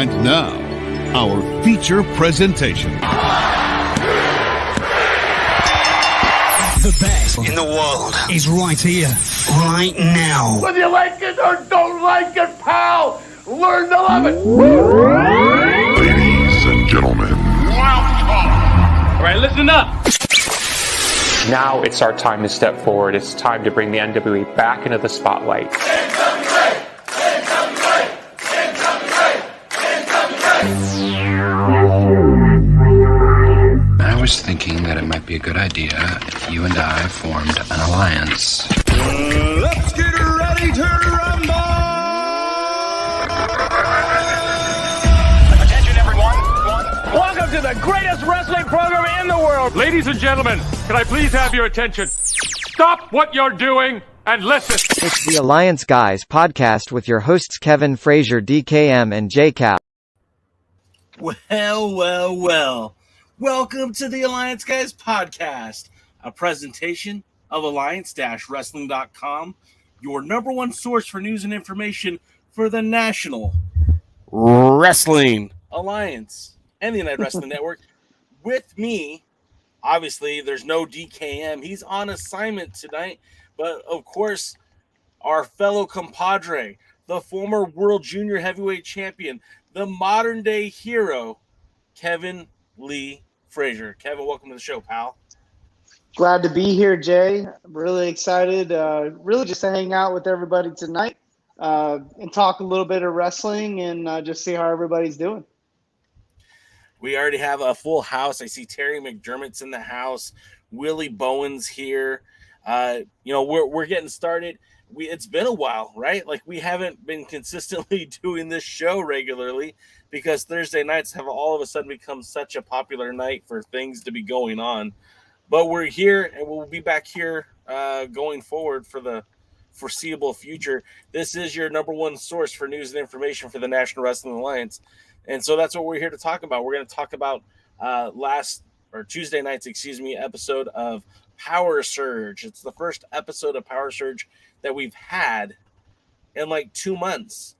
And now, our feature presentation. The best in the world is right here, right now. Whether you like it or don't like it, pal, learn to love it. Ladies and gentlemen, welcome. All right, listen up. Now it's our time to step forward. It's time to bring the NWA back into the spotlight. I was thinking that it might be a good idea if you and I formed an alliance. Let's get ready to rumble! Attention, everyone. Welcome to the greatest wrestling program in the world. Ladies and gentlemen, can I please have your attention? Stop what you're doing and listen. It's the Alliance Guys podcast with your hosts Kevin Frazier, DKM, and JCap. Well. Welcome to the Alliance Guys podcast, a presentation of alliance-wrestling.com, your number one source for news and information for the National Wrestling Alliance and the United Wrestling Network. With me, obviously, there's no DKM. He's on assignment tonight, but of course, our fellow compadre, the former World Junior Heavyweight Champion, the modern-day hero, Kevin Lee Frazier. Kevin, welcome to the show, pal. Glad to be here, Jay. I'm really excited. Really just to hang out with everybody tonight and talk a little bit of wrestling and just see how everybody's doing. We already have a full house. I see Terry McDermott's in the house. Willie Bowen's here. We're getting started. It's been a while, right? Like, we haven't been consistently doing this show regularly because Thursday nights have all of a sudden become such a popular night for things to be going on. But we're here, and we'll be back here going forward for the foreseeable future. This is your number one source for news and information for the National Wrestling Alliance. And so that's what we're here to talk about. We're going to talk about Tuesday night's, episode of Power Surge. It's the first episode of Power Surge that we've had in like 2 months.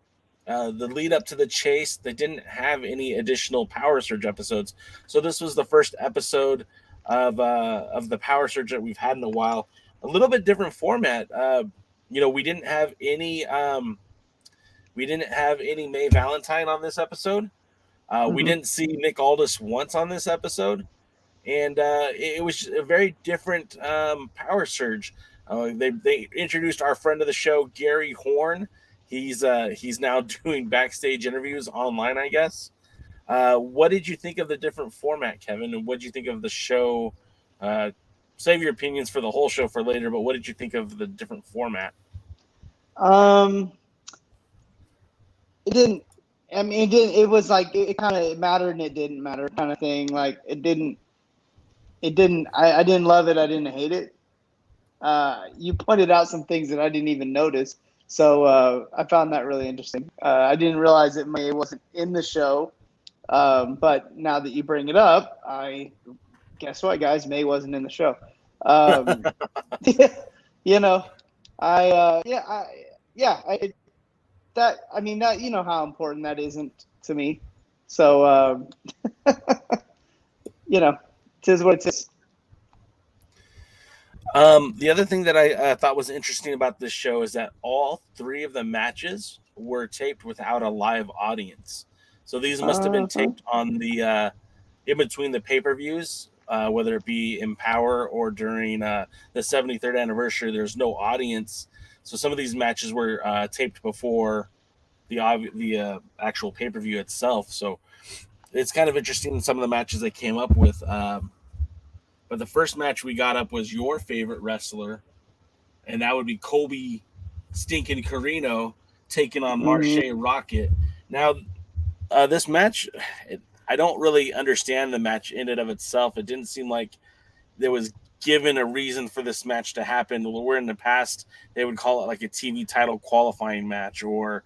The lead up to the chase, they didn't have any additional Power Surge episodes. So this was the first episode of the Power Surge that we've had in a while. A little bit different format. We didn't have any May Valentine on this episode. We didn't see Nick Aldis once on this episode. And it was a very different Power Surge. They introduced our friend of the show, Gary Horn. He's now doing backstage interviews online, I guess. What did you think of the different format, Kevin? And what did you think of the show? Save your opinions for the whole show for later, but what did you think of the different format? It didn't. I mean, it was like it kind of mattered and it didn't matter kind of thing. Like it didn't. I didn't love it. I didn't hate it. You pointed out some things that I didn't even notice. So I found that really interesting. I didn't realize that May wasn't in the show. But now that you bring it up, guess what, guys? May wasn't in the show. You know how important that isn't to me. So, it is what it is. The other thing that I thought was interesting about this show is that all three of the matches were taped without a live audience. So these must have been taped on the in between the pay-per-views, whether it be in Power or during the 73rd anniversary. There's no audience, so some of these matches were taped before the actual pay-per-view itself. So it's kind of interesting some of the matches they came up with. But the first match we got up was your favorite wrestler, and that would be Colby Stinkin' Corino taking on Marshe Rockette. Now, this match, I don't really understand the match in and of itself. It didn't seem like there was given a reason for this match to happen. Where in the past, they would call it like a TV title qualifying match or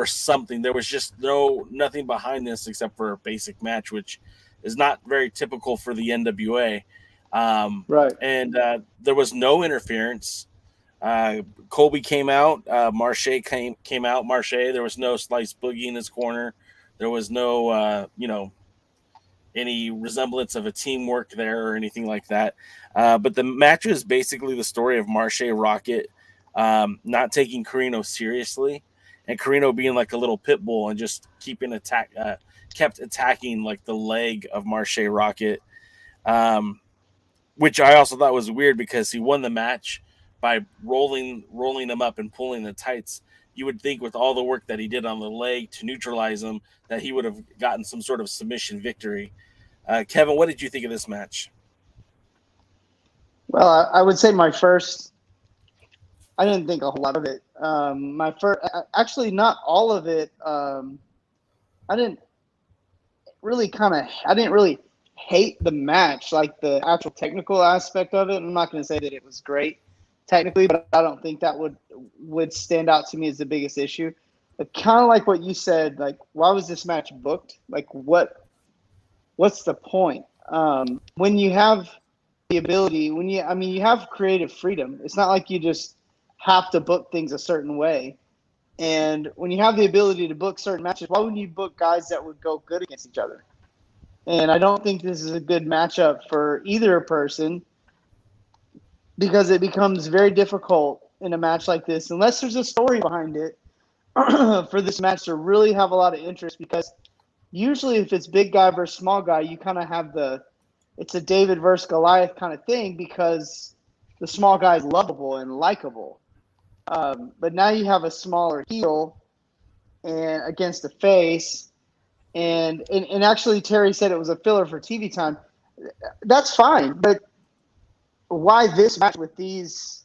something. There was just nothing behind this except for a basic match, which is not very typical for the NWA. Right. And there was no interference. Colby came out. Marshe came out. Marshe, there was no Slice Boogie in his corner. There was no, any resemblance of a teamwork there or anything like that. But the match is basically the story of Marshe Rockette not taking Corino seriously, and Corino being like a little pit bull and just kept attacking like the leg of Marshe Rockette, which I also thought was weird because he won the match by rolling him up and pulling the tights. You would think with all the work that he did on the leg to neutralize him that he would have gotten some sort of submission victory. Kevin, what did you think of this match? Well, I would say I didn't think a whole lot of it. Actually, not all of it. I didn't really hate the match, like the actual technical aspect of it. I'm not going to say that it was great technically, but I don't think that would stand out to me as the biggest issue. But kind of like what you said, like, why was this match booked? Like, what's the point? When you have the ability, you have creative freedom. It's not like you just have to book things a certain way. And when you have the ability to book certain matches, why wouldn't you book guys that would go good against each other? And I don't think this is a good matchup for either person, because it becomes very difficult in a match like this, unless there's a story behind it, for this match to really have a lot of interest. Because usually if it's big guy versus small guy, you kind of have it's a David versus Goliath kind of thing, because the small guy is lovable and likable. But now you have a smaller heel and against the face. And actually Terry said it was a filler for TV time. That's fine, but why this match with these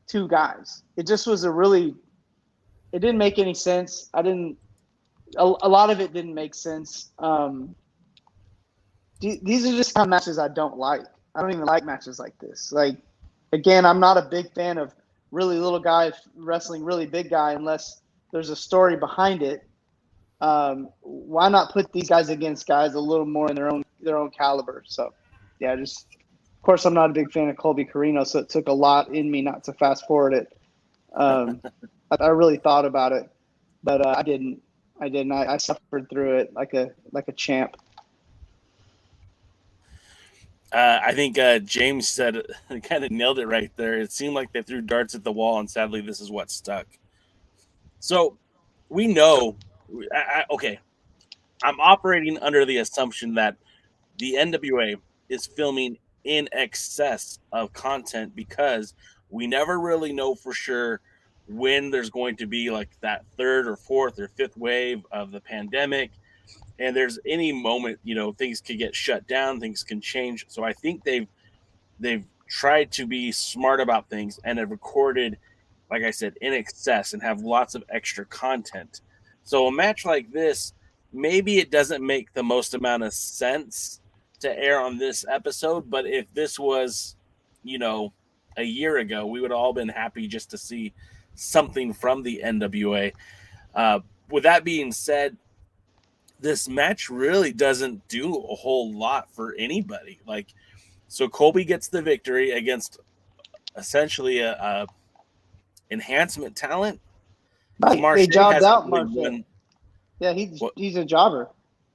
two guys? It just was it didn't make any sense. A lot of it didn't make sense. These are just kind of matches I don't like. I don't even like matches like this. Like, again, I'm not a big fan of really little guy wrestling really big guy unless there's a story behind it. Why not put these guys against guys a little more in their own caliber? So, yeah, of course, I'm not a big fan of Colby Corino, so it took a lot in me not to fast forward it. I really thought about it, but I didn't. I suffered through it like a champ. I think James said kind of nailed it right there. It seemed like they threw darts at the wall, and sadly, this is what stuck. So we know. Okay, I'm operating under the assumption that the NWA is filming in excess of content, because we never really know for sure when there's going to be like that third or fourth or fifth wave of the pandemic. And there's any moment, things could get shut down, things can change. So I think they've tried to be smart about things and have recorded, like I said, in excess and have lots of extra content. So a match like this, maybe it doesn't make the most amount of sense to air on this episode. But if this was, a year ago, we would have all been happy just to see something from the NWA. With that being said, this match really doesn't do a whole lot for anybody. So Colby gets the victory against essentially a enhancement talent. They jobbed out Marshe. Yeah, he's a jobber.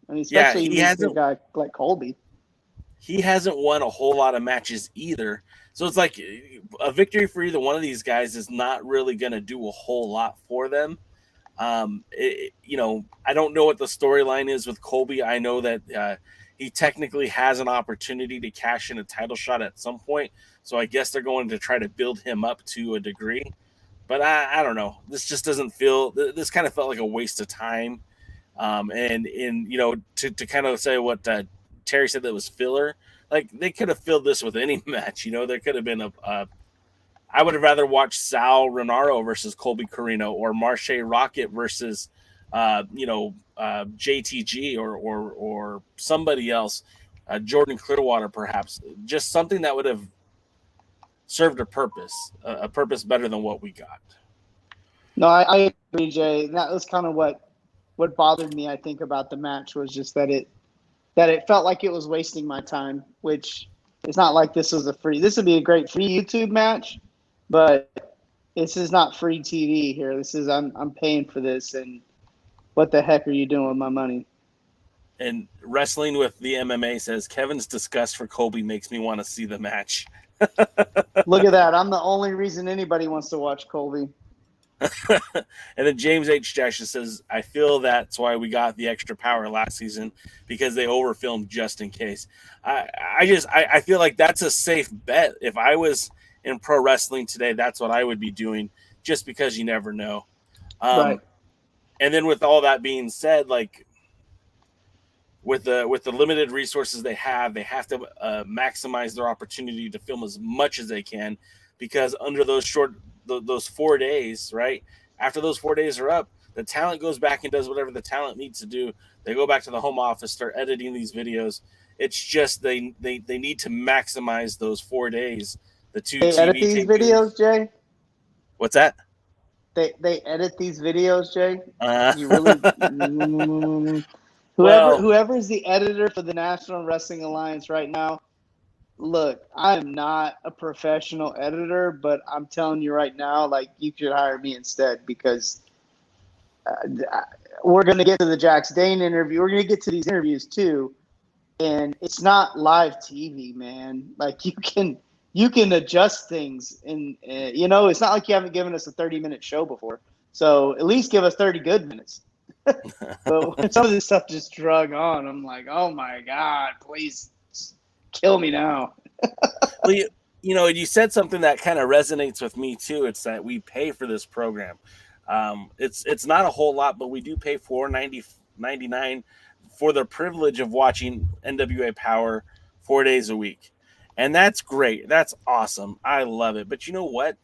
Especially he hasn't, a guy like Colby. He hasn't won a whole lot of matches either. So it's like a victory for either one of these guys is not really going to do a whole lot for them. I don't know what the storyline is with Colby. I know that he technically has an opportunity to cash in a title shot at some point. So I guess they're going to try to build him up to a degree. But I don't know. This just doesn't feel – this kind of felt like a waste of time. To kind of say what Terry said that was filler, like they could have filled this with any match. There could have been I would have rather watched Sal Renaro versus Colby Corino, or Marshe Rockette versus, JTG or somebody else, Jordan Clearwater perhaps. Just something that would have served a purpose better than what we got. No, I agree, Jay. That was kind of what bothered me, I think, about the match, was just that it felt like it was wasting my time, which it's not like this was this would be a great free YouTube match, but this is not free TV here. This is I'm paying for this, and what the heck are you doing with my money? And Wrestling with the MMA says, Kevin's disgust for Colby makes me want to see the match. Look at that. I'm the only reason anybody wants to watch Colby. And then James H. Jackson says, I feel that's why we got the extra power last season, because they overfilmed just in case. I feel like that's a safe bet. If I was in pro wrestling today, that's what I would be doing, just because you never know. Right. And then with all that being said, like with the limited resources they have to maximize their opportunity to film as much as they can, because under those 4 days, right? After those 4 days are up, the talent goes back and does whatever the talent needs to do. They go back to the home office, start editing these videos. It's just they need to maximize those 4 days. The two They TV edit these videos, Jay? What's that? They edit these videos, Jay? You really whoever's the editor for the National Wrestling Alliance right now, look, I'm not a professional editor, but I'm telling you right now, like, you should hire me instead, because we're going to get to the Jax Dane interview. We're going to get to these interviews too, and it's not live TV, man. Like, you can adjust things, and it's not like you haven't given us a 30-minute show before. So at least give us 30 good minutes. But when some of this stuff just drug on, I'm like, oh my God, please kill me now. Well, you said something that kind of resonates with me too. It's that we pay for this program. It's not a whole lot, but we do pay $4.99 for the privilege of watching NWA Power 4 days a week. And that's great. That's awesome. I love it. But you know what?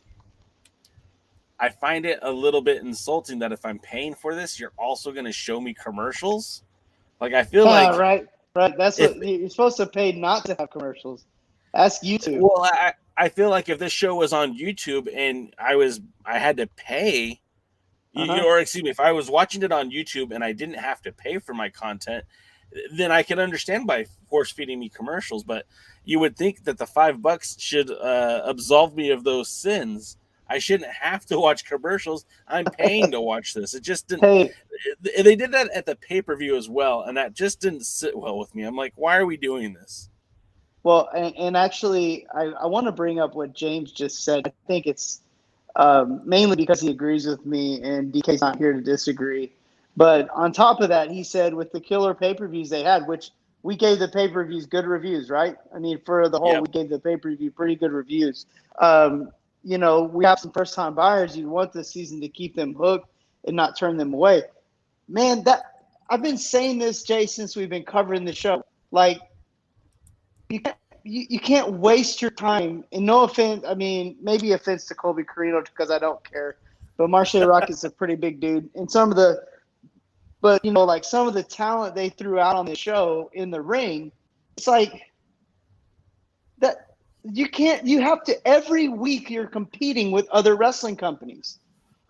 I find it a little bit insulting that if I'm paying for this, you're also going to show me commercials. Like, I feel like... Right. That's what you're supposed to pay not to have commercials. Ask YouTube. Well, I feel like if this show was on YouTube and I had to pay, or excuse me, if I was watching it on YouTube and I didn't have to pay for my content, then I can understand by force feeding me commercials. But you would think that the $5 should absolve me of those sins. I shouldn't have to watch commercials. I'm paying to watch this. It just didn't. Hey. They did that at the pay-per-view as well, and that just didn't sit well with me. I'm like, why are we doing this? Well, and actually, I want to bring up what James just said. I think it's mainly because he agrees with me, and DK's not here to disagree. But on top of that, he said with the killer pay-per-views they had, which we gave the pay-per-views good reviews, right? I mean, for the whole, we gave the pay-per-view pretty good reviews. We have some first-time buyers. You want this season to keep them hooked and not turn them away. Man, I've been saying this, Jay, since we've been covering the show. Like, you can't waste your time. And no offense, I mean, maybe offense to Colby Corino, because I don't care. But Marshe Rockette's a pretty big dude. And some of the talent they threw out on the show in the ring, it's like that. You have to, every week you're competing with other wrestling companies.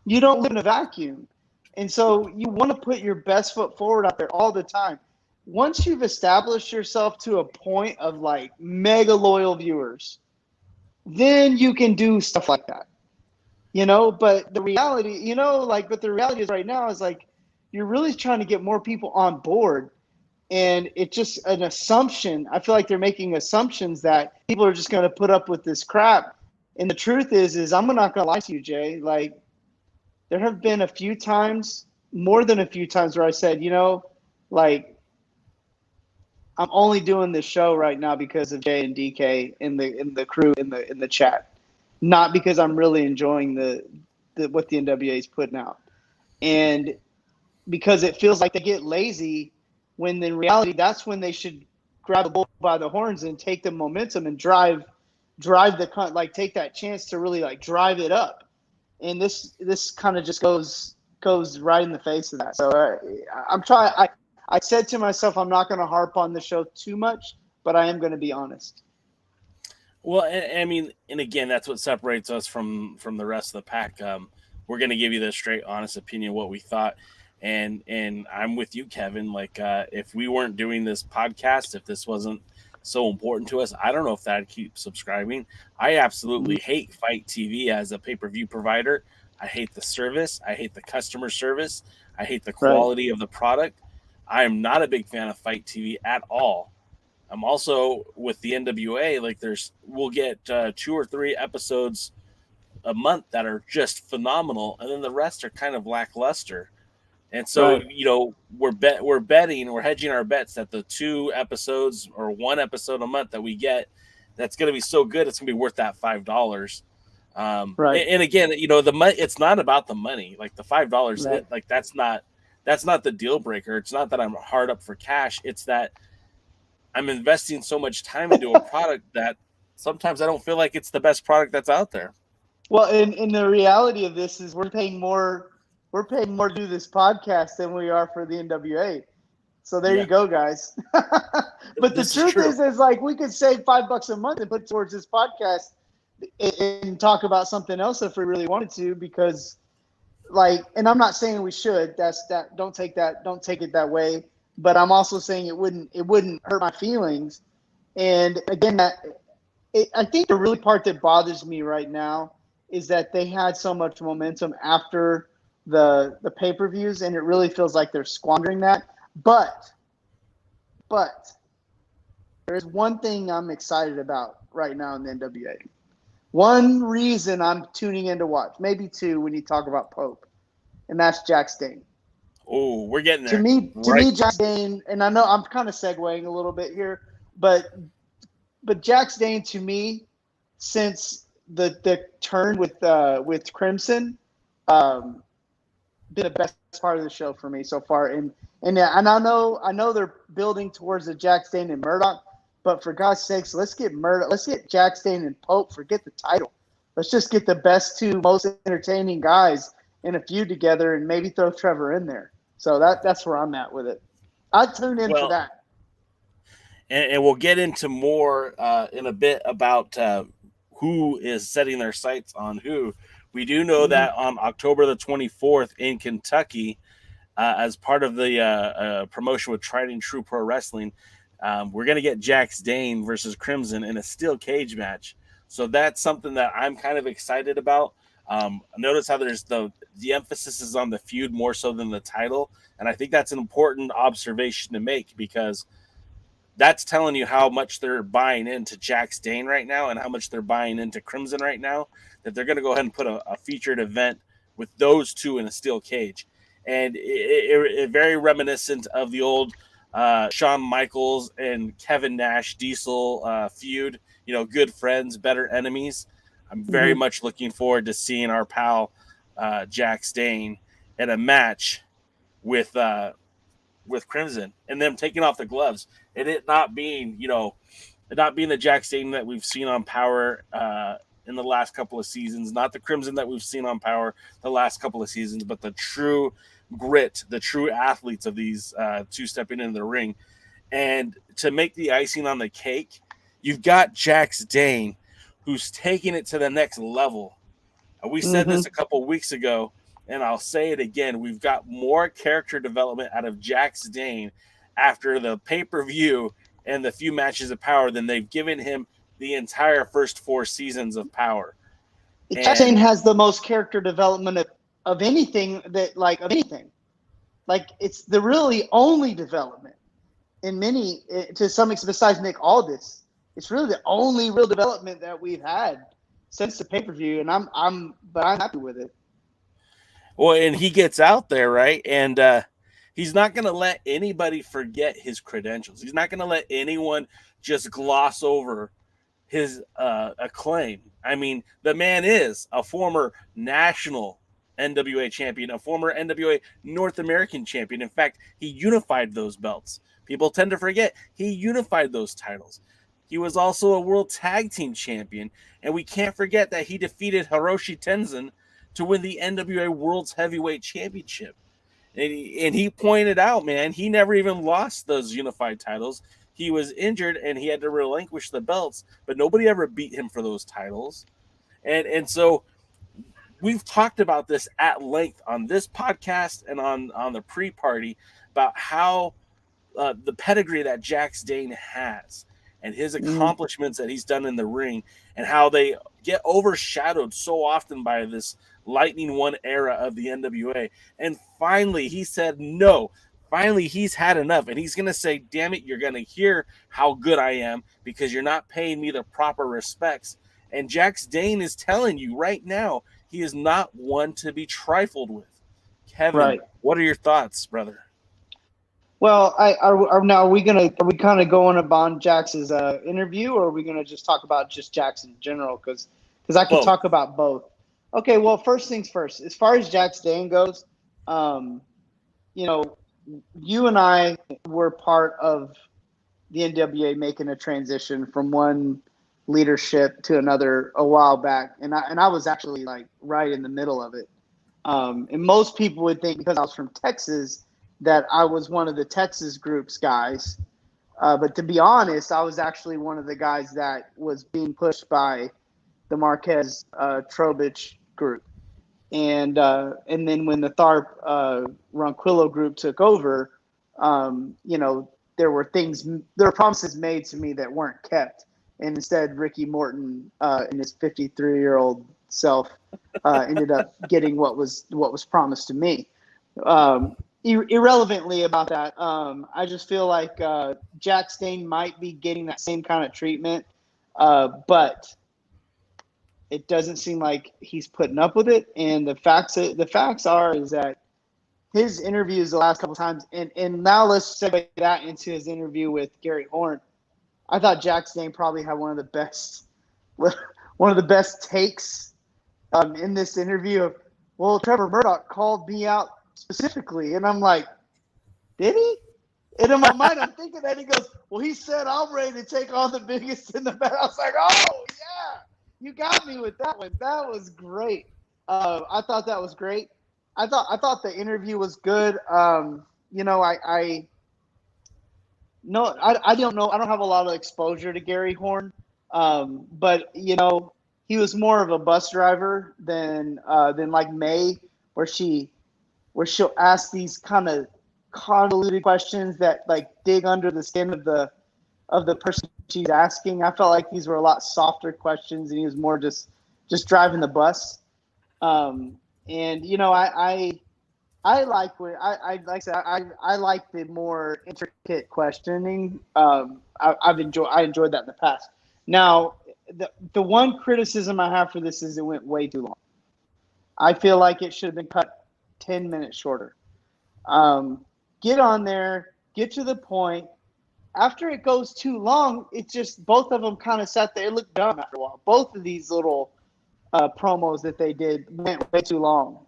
You don't live in a vacuum. And so you want to put your best foot forward out there all the time. Once you've established yourself to a point of like mega loyal viewers, then you can do stuff like that. But the reality, the reality is right now is like, you're really trying to get more people on board. And it's just an assumption. I feel like they're making assumptions that people are just going to put up with this crap. And the truth is I'm not going to lie to you, Jay. Like, there have been a few times, more than a few times, where I said, like, I'm only doing this show right now because of Jay and DK in the crew in the chat, not because I'm really enjoying the what the NWA is putting out, and because it feels like they get lazy. When in reality, that's when they should grab the bull by the horns and take the momentum and drive take that chance to really like drive it up. And this kind of just goes right in the face of that. So I'm trying. I said to myself, I'm not going to harp on the show too much, but I am going to be honest. Well, and again, that's what separates us from the rest of the pack. We're going to give you the straight, honest opinion of what we thought. And I'm with you, Kevin. Like, if we weren't doing this podcast, if this wasn't so important to us, I don't know if I'd keep subscribing. I absolutely hate Fight TV as a pay-per-view provider. I hate the service. I hate the customer service. I hate the quality of the product. I am not a big fan of Fight TV at all. I'm also with the NWA. Like we'll get 2 or 3 episodes a month that are just phenomenal, and then the rest are kind of lackluster. And so, we're betting, we're hedging our bets that the 2 episodes or 1 episode a month that we get, that's going to be so good, it's going to be worth that $5. And again, the money, it's not about the money. Like the $5, like that's not the deal breaker. It's not that I'm hard up for cash. It's that I'm investing so much time into a product that sometimes I don't feel like it's the best product that's out there. Well, and the reality of this is we're paying more to do this podcast than we are for the NWA. So there you go, guys. But the truth is like we could save $5 a month and put towards this podcast and talk about something else if we really wanted to, because and I'm not saying we should, don't take it that way, but I'm also saying it wouldn't hurt my feelings. And again, I think the really part that bothers me right now is that they had so much momentum after the pay-per-views, and it really feels like they're squandering that. But there's one thing I'm excited about right now in the NWA. One reason I'm tuning in to watch, maybe 2 when you talk about Pope, and that's Jax Dane. Oh, we're getting there. To me, Jax Dane, and I know I'm kind of segueing a little bit here, but Jax Dane to me, since the turn with Crimson, been the best part of the show for me so far. And I know they're building towards the Jax Dane and Murdoch, but for God's sakes, let's get Jax Dane and Pope. Forget the title. Let's just get the best 2 most entertaining guys in a feud together, and maybe throw Trevor in there. So that's where I'm at with it. I'd tune in for that. And we'll get into more in a bit about who is setting their sights on who. We do know that on October the 24th in Kentucky, as part of the promotion with Tried and True Pro Wrestling, we're going to get Jax Dane versus Crimson in a steel cage match. So that's something that I'm kind of excited about. Notice how there's the emphasis is on the feud more so than the title. And I think that's an important observation to make, because that's telling you how much they're buying into Jax Dane right now and how much they're buying into Crimson right now, that they're going to go ahead and put a featured event with those 2 in a steel cage. And it very reminiscent of the old Shawn Michaels and Kevin Nash Diesel feud, good friends, better enemies. I'm very much looking forward to seeing our pal Jax Dane in a match with Crimson, and them taking off the gloves, and it not being the Jax Dane that we've seen on Power in the last couple of seasons, not the Crimson that we've seen on Power the last couple of seasons, but the true grit, the true athletes of these 2 stepping into the ring. And to make the icing on the cake, you've got Jax Dane, who's taking it to the next level. We said this a couple weeks ago, and I'll say it again. We've got more character development out of Jax Dane after the pay-per-view and the few matches of Power than they've given him the entire first 4 seasons of Power. Jax Dane has the most character development of anything Like, it's the really only development in many, to some extent, besides Nick Aldis. It's really the only real development that we've had since the pay-per-view, and I'm happy with it. Well, and he gets out there, right? And he's not going to let anybody forget his credentials. He's not going to let anyone just gloss over his acclaim. I mean, the man is a former national NWA champion, a former NWA North American champion. In fact, he unified those belts. People tend to forget he unified those titles. He was also a world tag team champion, and we can't forget that he defeated Hiroshi Tenzan to win the NWA World's Heavyweight Championship. And he pointed out, man, he never even lost those unified titles. He was injured and he had to relinquish the belts, but nobody ever beat him for those titles. And so we've talked about this at length on this podcast and on the pre-party about how the pedigree that Jax Dane has and his accomplishments that he's done in the ring, and how they get overshadowed so often by this Lightning One era of the NWA. And finally, he said no. Finally, he's had enough. And he's going to say, damn it, you're going to hear how good I am because you're not paying me the proper respects. And Jax Dane is telling you right now, he is not one to be trifled with. Kevin, What are your thoughts, brother? Well, are we kind of going upon Jax's interview, or are we gonna just talk about just Jax in general? Because I can talk about both. Okay, well, first things first. As far as Jax Dane goes, you know, you and I were part of the NWA making a transition from one leadership to another a while back, and I was actually like right in the middle of it. And most people would think because I was from Texas that I was one of the Texas group's guys. But to be honest, I was actually one of the guys that was being pushed by the Marquez Trobich group. And then when the Tharp Ronquillo group took over, you know, there were promises made to me that weren't kept. And instead, Ricky Morton and his 53-year-old self ended up getting what was promised to me. Irrelevantly about that, I just feel like Jax Dane might be getting that same kind of treatment, but it doesn't seem like he's putting up with it. And the facts are that his interviews the last couple of times, and now let's segue that into his interview with Gary Horn. I thought Jax Dane probably had one of the best takes in this interview of, well, Trevor Murdoch called me out specifically, and I'm like, did he? And in my mind, I'm thinking that he goes, well, he said I'm ready to take on the biggest in the bed. I was like, oh yeah, you got me with that one. That was great. I thought that was great. I thought the interview was good. You know, I don't know. I don't have a lot of exposure to Gary Horn, but you know, he was more of a bus driver than like May, where she'll ask these kind of convoluted questions that like dig under the skin of the person she's asking. I felt like these were a lot softer questions, and he was more just driving the bus. And you know, I like when I like the more intricate questioning. I enjoyed that in the past. Now, the one criticism I have for this is it went way too long. I feel like it should have been cut 10 minutes shorter. Get on there, get to the point. After it goes too long, it just, both of them kind of sat there. It looked dumb after a while. Both of these little promos that they did went way too long.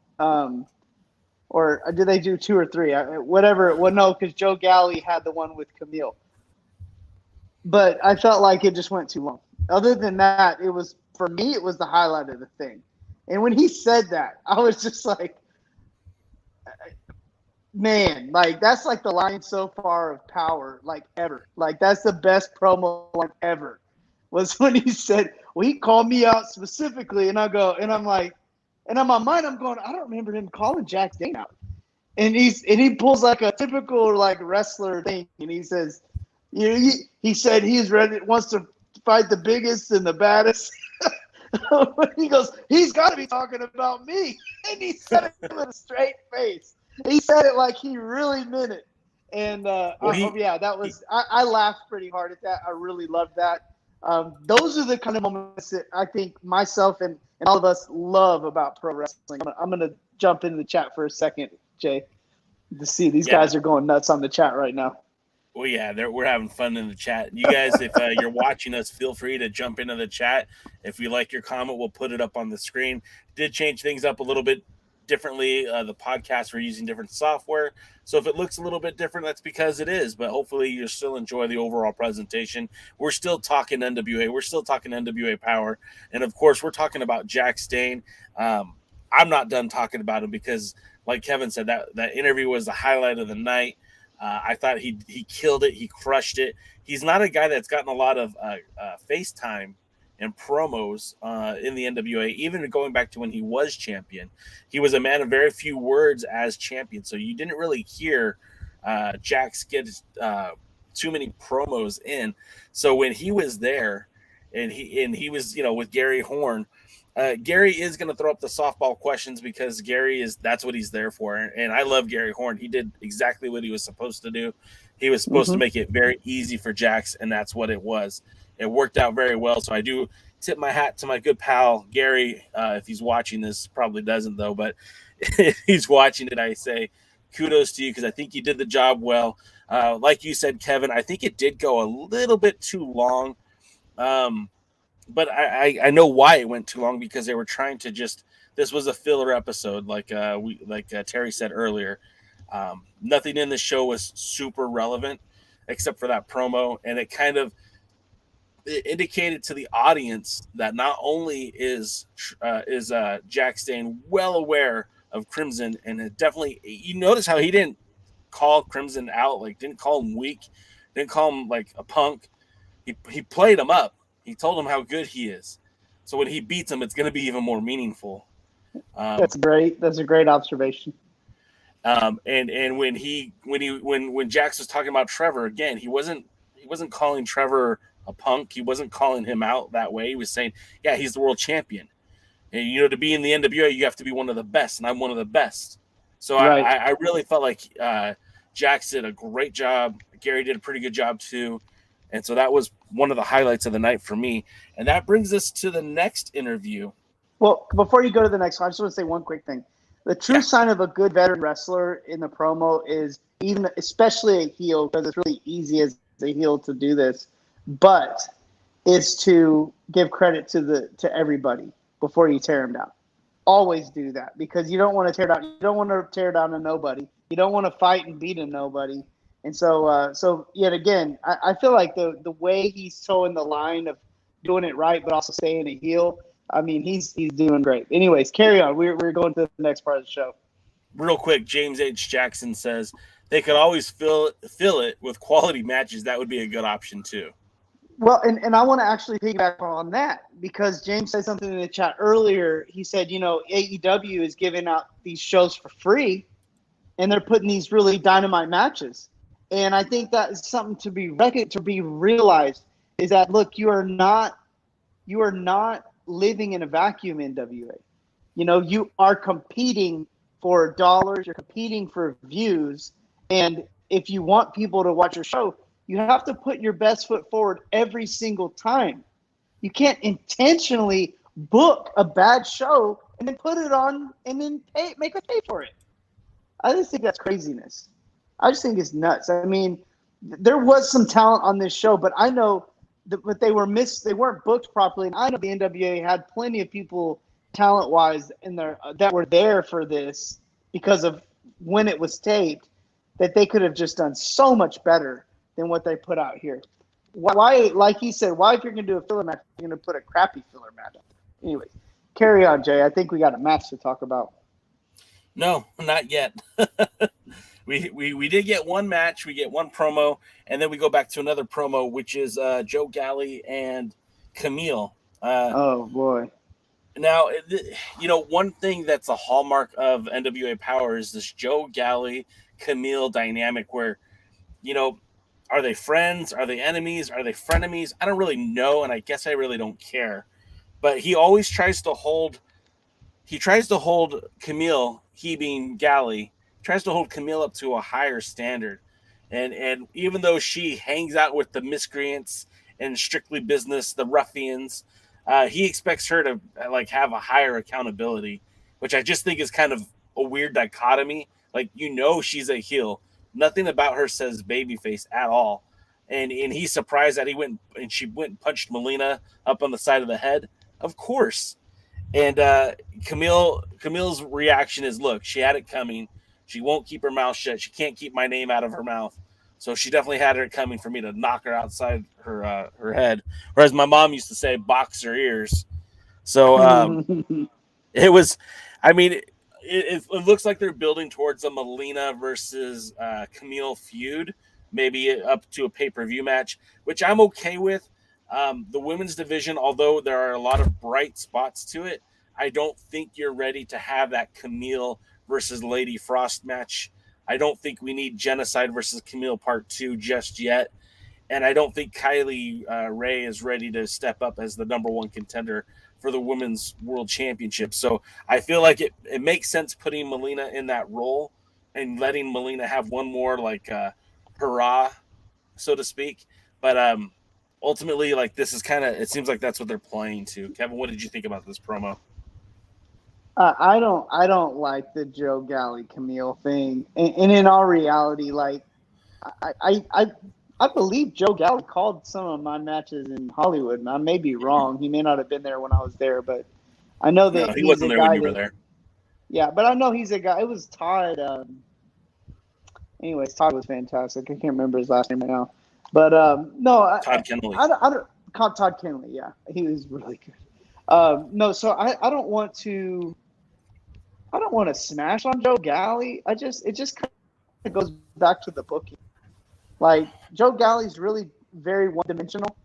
Or did they do 2 or 3? Whatever. Well, no, because Joe Galley had the one with Kamille. But I felt like it just went too long. Other than that, for me, it was the highlight of the thing. And when he said that, I was just like, man, like that's like the line so far of power, like ever. Like that's the best promo line ever. Was when he said, well, he called me out specifically, and I'm like, and in my mind, I'm going, I don't remember him calling Jax Dane out. And he pulls like a typical like wrestler thing, and he says, you know, he said he's ready, wants to fight the biggest and the baddest. He goes, he's got to be talking about me, and he said it with a straight face. He said it like he really meant it, and I laughed pretty hard at that. I really loved that. Those are the kind of moments that I think myself and all of us love about pro wrestling. I'm gonna jump into the chat for a second, Jay, to see these guys are going nuts on the chat right now. Well, yeah, we're having fun in the chat. You guys, if you're watching us, feel free to jump into the chat. If we like your comment, we'll put it up on the screen. Did change things up a little bit differently. The podcast, we're using different software. So if it looks a little bit different, that's because it is. But hopefully you still enjoy the overall presentation. We're still talking NWA. We're still talking NWA Power. And, of course, we're talking about Jax Dane. I'm not done talking about him because, like Kevin said, that interview was the highlight of the night. I thought he killed it. He crushed it. He's not a guy that's gotten a lot of FaceTime and promos in the NWA, even going back to when he was champion. He was a man of very few words as champion, so you didn't really hear Jax get too many promos in. So when he was there, and he was, with Gary Horn. Gary is going to throw up the softball questions because that's what he's there for. And I love Gary Horn. He did exactly what he was supposed to do. He was supposed to make it very easy for Jax, and that's what it was. It worked out very well. So I do tip my hat to my good pal, Gary. If he's watching this, probably doesn't though, but if he's watching it, I say kudos to you because I think you did the job well. Like you said, Kevin, I think it did go a little bit too long. But I know why it went too long because they were trying to this was a filler episode, like Terry said earlier. Nothing in the show was super relevant except for that promo, and it kind of indicated to the audience that not only is Jax Dane well aware of Crimson, and it definitely, you notice how he didn't call Crimson out, like didn't call him weak, didn't call him like a punk. He played him up. He told him how good he is. So when he beats him, it's going to be even more meaningful. That's great. That's a great observation. And when Jax was talking about Trevor again, he wasn't calling Trevor a punk. He wasn't calling him out that way. He was saying, yeah, he's the world champion. And, to be in the NWA, you have to be one of the best, and I'm one of the best. So right. I really felt like Jax did a great job. Gary did a pretty good job too. And so that was one of the highlights of the night for me. And that brings us to the next interview. Well, before you go to the next one, I just want to say one quick thing. The true sign of a good veteran wrestler in the promo is especially a heel, because it's really easy as a heel to do this, but is to give credit to everybody before you tear them down. Always do that, because you don't want to tear down. You don't want to tear down a nobody. You don't want to fight and beat a nobody. And so yet again, I feel like the way he's towing the line of doing it right, but also staying a heel, I mean, he's doing great. Anyways, carry on. We're going to the next part of the show. Real quick, James H. Jackson says they could always fill it with quality matches. That would be a good option too. Well, and I want to actually piggyback on that, because James said something in the chat earlier. He said, AEW is giving out these shows for free, and they're putting these really dynamite matches. And I think that is something to be realized, is that, look, you are not living in a vacuum in NWA. You are competing for dollars, you're competing for views, and if you want people to watch your show, you have to put your best foot forward every single time. You can't intentionally book a bad show and then put it on and then make us pay for it. I just think that's craziness. I just think it's nuts. I mean, there was some talent on this show, but I know that they weren't booked properly. And I know the NWA had plenty of people talent-wise in there that were there for this because of when it was taped, that they could have just done so much better than what they put out here. Why, like he said, why if you're going to do a filler match, you're going to put a crappy filler match up? Anyway, carry on, Jay. I think we got a match to talk about. No, not yet. We did get one match, we get one promo, and then we go back to another promo, which is Joe Galli and Kamille. Oh boy! Now, one thing that's a hallmark of NWA Power is this Joe Galli Kamille dynamic, where, are they friends? Are they enemies? Are they frenemies? I don't really know, and I guess I really don't care. But he always tries to hold Kamille, he being Galli, tries to hold Kamille up to a higher standard. And even though she hangs out with the miscreants and Strictly Business, the ruffians, he expects her to have a higher accountability, which I just think is kind of a weird dichotomy. She's a heel. Nothing about her says babyface at all. And he's surprised that she went and punched Melina up on the side of the head. Of course. And Camille's reaction is, look, she had it coming. She won't keep her mouth shut. She can't keep my name out of her mouth. So she definitely had it coming for me to knock her outside her head. Or as my mom used to say, box her ears. So it was, it looks like they're building towards a Melina versus Kamille feud, maybe up to a pay-per-view match, which I'm okay with. The women's division, although there are a lot of bright spots to it, I don't think you're ready to have that Kamille versus Lady Frost match. I don't think we need Genocide versus Kamille Part 2 just yet. And I don't think Kylie Ray is ready to step up as the number one contender for the Women's World Championship. So I feel like it makes sense putting Melina in that role and letting Melina have one more like hurrah, so to speak. But ultimately, like this is kind of, it seems like that's what they're playing to. Kevin, what did you think about this promo? I don't like the Joe Galley Kamille thing, and in all reality, like I believe Joe Galley called some of my matches in Hollywood. I may be wrong; he may not have been there when I was there, but I know that no, he wasn't there when you were there. Yeah, but I know he's a guy. It was Todd. Anyways, Todd was fantastic. I can't remember his last name right now, but no, Todd Kenley. I don't Todd Kenley. Yeah, he was really good. No, so I don't want to smash on Joe Galley. It just kind of goes back to the booking. Like Joe Galley's really very one-dimensional,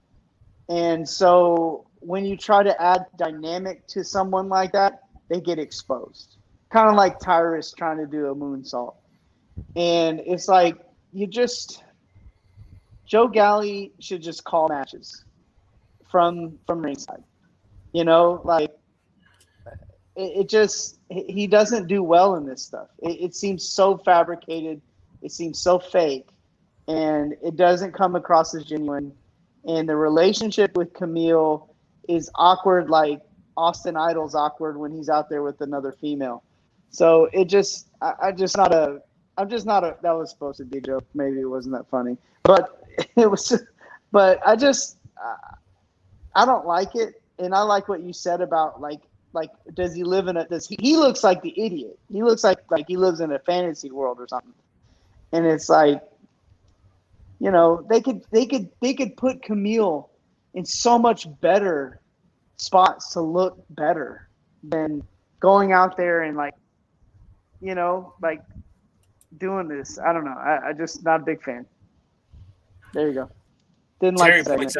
and so when you try to add dynamic to someone like that, they get exposed. Kind of like Tyrus trying to do a moonsault, and it's like Joe Galley should just call matches from ringside. You know, like he doesn't do well in this stuff. It seems so fabricated. It seems so fake, and it doesn't come across as genuine. And the relationship with Kamille is awkward, like Austin Idol's awkward when he's out there with another female. So that was supposed to be a joke. Maybe it wasn't that funny, but it was. But I don't like it, and I like what you said about like does he live in he looks like the idiot. He looks like he lives in a fantasy world or something. And it's like, you know, they could put Kamille in so much better spots to look better than going out there and like, you know, like doing this. I don't know. I just not a big fan. There you go. Didn't like the segment.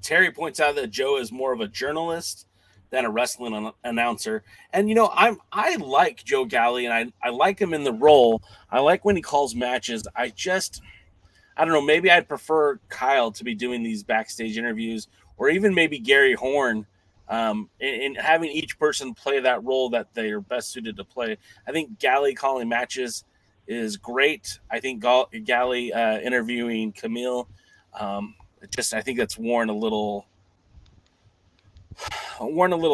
Terry points out that Joe is more of a journalist than a wrestling announcer. And, you know, I like Joe Galley, and I like him in the role. I like when he calls matches. I don't know, maybe I'd prefer Kyle to be doing these backstage interviews, or even maybe Gary Horn, and having each person play that role that they are best suited to play. I think Galley calling matches is great. I think Galley interviewing Kamille, I think that's worn a little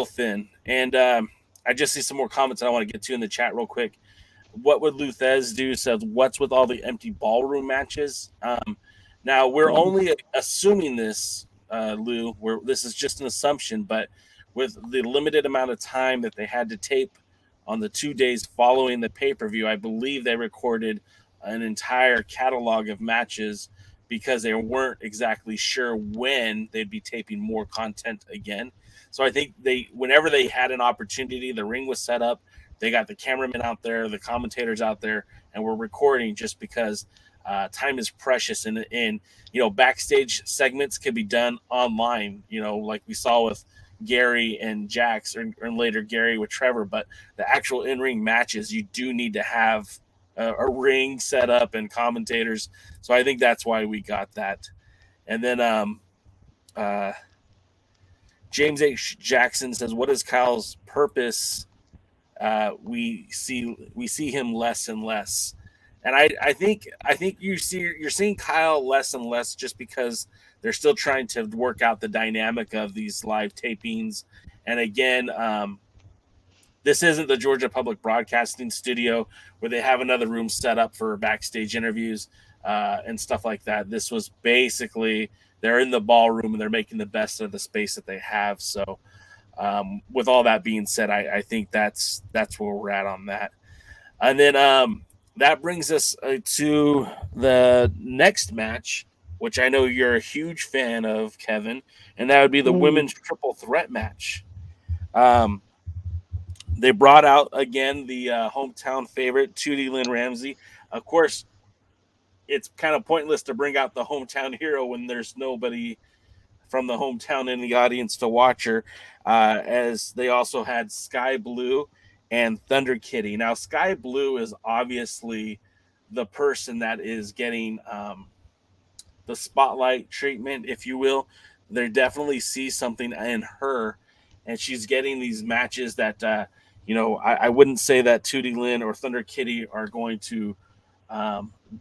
thin. And I just see some more comments I want to get to in the chat real quick. What would Luthez do? Says, what's with all the empty ballroom matches? Now, we're only assuming this, Lou. This is just an assumption, but with the limited amount of time that they had to tape on the 2 days following the pay-per-view, I believe they recorded an entire catalog of matches because they weren't exactly sure when they'd be taping more content again. So I think whenever they had an opportunity, the ring was set up, they got the cameramen out there, the commentators out there, and we're recording just because time is precious. And you know, backstage segments can be done online, you know, like we saw with Gary and Jax, or later Gary with Trevor. But the actual in-ring matches, you do need to have a ring set up and commentators. So I think that's why we got that. And then James H. Jackson says, what is Kyle's purpose? We see him less and less. And I think you're seeing Kyle less and less just because they're still trying to work out the dynamic of these live tapings. And again, this isn't the Georgia Public Broadcasting Studio where they have another room set up for backstage interviews and stuff like that. This was basically, they're in the ballroom and they're making the best of the space that they have. So with all that being said, I think that's where we're at on that. And then that brings us to the next match, which I know you're a huge fan of, Kevin, and that would be the women's triple threat match. They brought out, again, the hometown favorite, Tottie Lynn Ramsey. Of course, it's kind of pointless to bring out the hometown hero when there's nobody from the hometown in the audience to watch her, as they also had Sky Blue and Thunder Kitty. Now, Sky Blue is obviously the person that is getting the spotlight treatment, if you will. They definitely see something in her, and she's getting these matches that, I wouldn't say that Tootie Lynn or Thunder Kitty are going to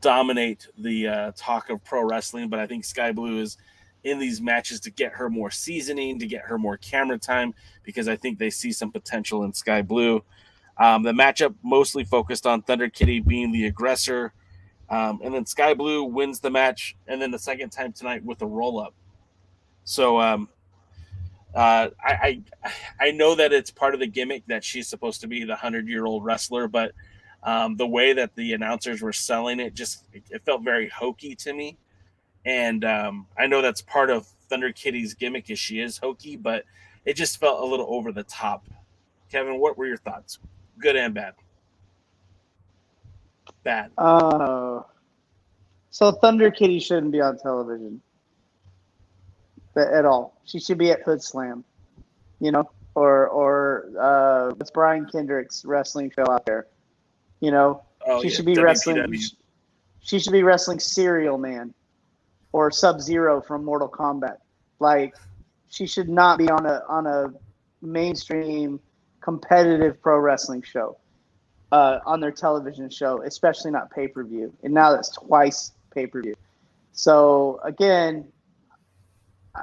dominate the talk of pro wrestling, but I think Sky Blue is in these matches to get her more seasoning, to get her more camera time, because I think they see some potential in Sky Blue. The matchup mostly focused on Thunder Kitty being the aggressor, and then Sky Blue wins the match, and then the second time tonight with a roll-up. So I know that it's part of the gimmick that she's supposed to be the 100-year-old wrestler, but the way that the announcers were selling it, it felt very hokey to me. And I know that's part of Thunder Kitty's gimmick, is she is hokey, but it just felt a little over the top. Kevin, what were your thoughts? Good and bad. Bad. So Thunder Kitty shouldn't be on television at all. She should be at Hood Slam, or what's Brian Kendrick's wrestling show out there? She should be wrestling. She should be wrestling Serial Man or Sub-Zero from Mortal Kombat. Like, she should not be on a mainstream competitive pro wrestling show on their television show, especially not pay-per-view. And now that's twice pay-per-view. So again,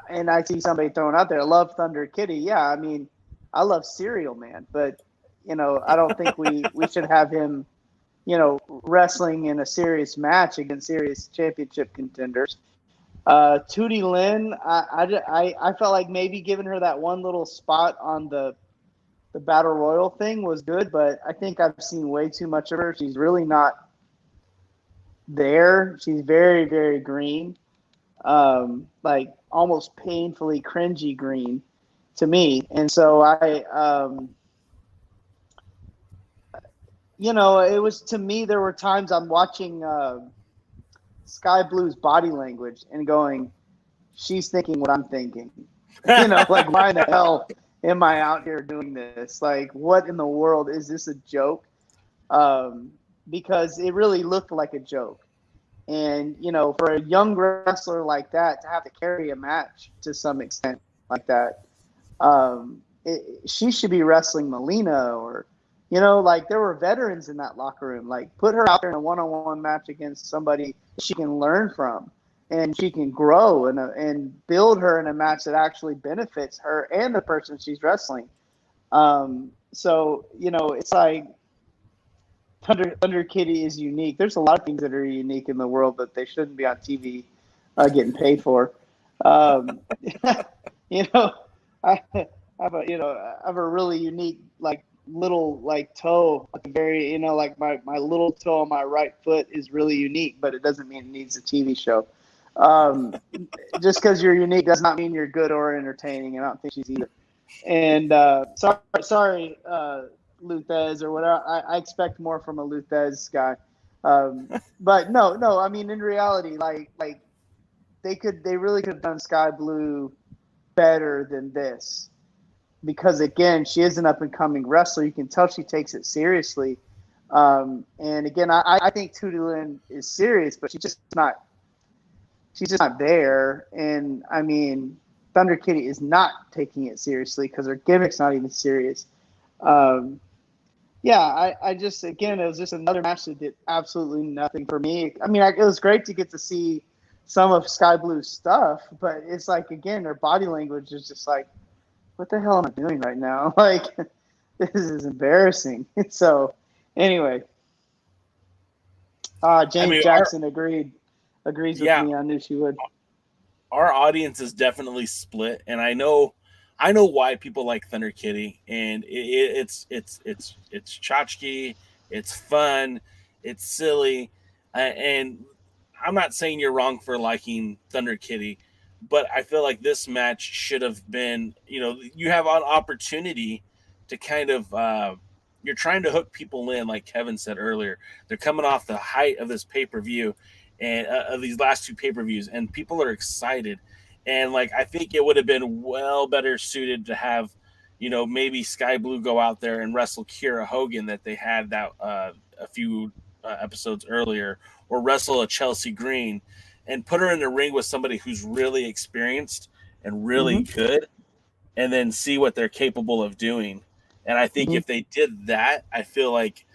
and I see somebody throwing out there, I love Thunder Kitty. Yeah, I mean, I love Serial Man, but I don't think we should have him, wrestling in a serious match against serious championship contenders. Tootie Lynn, I felt like maybe giving her that one little spot on the Battle Royal thing was good, but I think I've seen way too much of her. She's really not there. She's very, very green, like almost painfully cringy green to me. And so it was, to me, there were times I'm watching Sky Blue's body language and going, she's thinking what I'm thinking. Like, why the hell am I out here doing this? Like, what in the world? Is this a joke? Because it really looked like a joke. And, for a young wrestler like that to have to carry a match to some extent like that, she should be wrestling Melina or, like, there were veterans in that locker room. Like, put her out there in a one-on-one match against somebody she can learn from and she can grow and build her in a match that actually benefits her and the person she's wrestling. So, it's like Thunder Kitty is unique. There's a lot of things that are unique in the world that they shouldn't be on TV getting paid for. I have a really unique, like, little, like, toe, very, like my little toe on my right foot is really unique, but it doesn't mean it needs a TV show. Just because you're unique does not mean you're good or entertaining, and I don't think she's either. And sorry, Luthez or whatever. I expect more from a Luthez guy. But no. I mean, in reality, like they really could have done Sky Blue better than this. Because, again, she is an up-and-coming wrestler. You can tell she takes it seriously. And, again, I think Tootie Lynn is serious, but she's just not there. And, I mean, Thunder Kitty is not taking it seriously because her gimmick's not even serious. I just, again, it was just another match that did absolutely nothing for me. I mean, it was great to get to see some of Sky Blue's stuff, but it's like, again, her body language is just like, what the hell am I doing right now? Like, this is embarrassing. So, anyway, James Jackson agrees with me. I knew she would. Our audience is definitely split, and I know why people like Thunder Kitty, and it's tchotchke, it's fun, it's silly, and I'm not saying you're wrong for liking Thunder Kitty. But I feel like this match should have been, you have an opportunity to kind of, you're trying to hook people in, like Kevin said earlier. They're coming off the height of this pay-per-view and of these last two pay-per-views, and people are excited. And, like, I think it would have been well better suited to have, maybe Sky Blue go out there and wrestle Kiera Hogan that they had that a few episodes earlier, or wrestle a Chelsea Green. and put her in the ring with somebody who's really experienced and really good, and then see what they're capable of doing. And I think if they did that, I feel like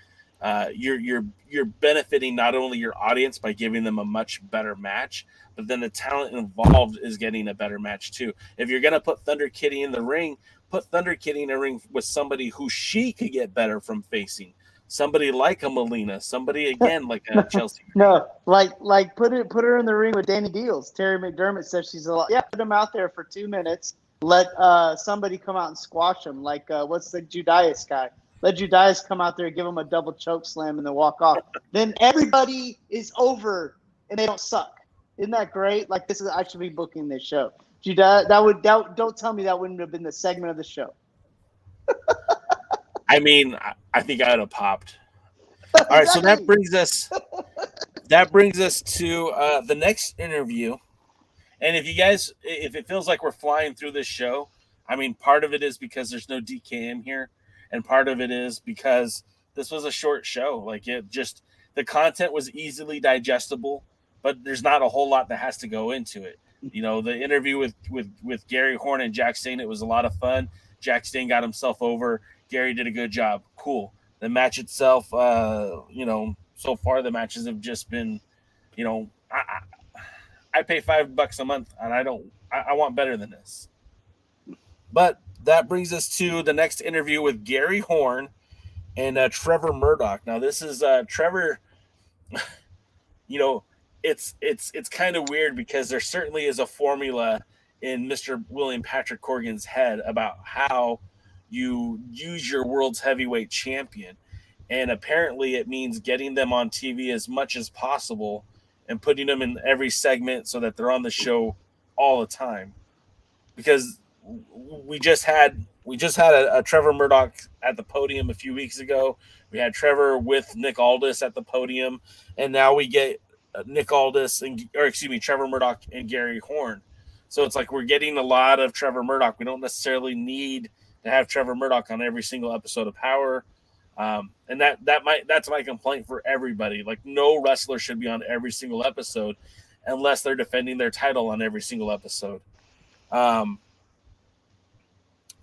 you're benefiting not only your audience by giving them a much better match, but then the talent involved is getting a better match too. If you're gonna put Thunder Kitty in the ring, put Thunder Kitty in the ring with somebody who she could get better from facing. Somebody like a Melina, somebody again like a Chelsea. No, like put her in the ring with Danny Deals. Terry McDermott says she's a lot. Yeah, put him out there for 2 minutes. Let somebody come out and squash him. Like what's the Judas guy? Let Judas come out there, give him a double choke slam, and then walk off. Then everybody is over, and they don't suck. Isn't that great? Like this is I should be booking this show. Judas, don't tell me that wouldn't have been the segment of the show. I mean, I think I would have popped. All right, so that brings us to the next interview. And if it feels like we're flying through this show, I mean, part of it is because there's no DKM here, and part of it is because this was a short show. Like the content was easily digestible, but there's not a whole lot that has to go into it. You know, the interview with Gary Horn and Jax Dane, it was a lot of fun. Jax Dane got himself over. Gary did a good job. Cool. The match itself, so far the matches have just been, I pay $5 a month and I want better than this. But that brings us to the next interview with Gary Horn and Trevor Murdoch. Now this is Trevor, it's kind of weird because there certainly is a formula in Mr. William Patrick Corgan's head about how you use your world's heavyweight champion. And apparently it means getting them on TV as much as possible and putting them in every segment so that they're on the show all the time. Because we just had a Trevor Murdoch at the podium a few weeks ago. We had Trevor with Nick Aldis at the podium, and now we get Trevor Murdoch and Gary Horn. So it's like we're getting a lot of Trevor Murdoch. We don't necessarily need to have Trevor Murdoch on every single episode of Power. And that's my complaint for everybody. Like no wrestler should be on every single episode unless they're defending their title on every single episode.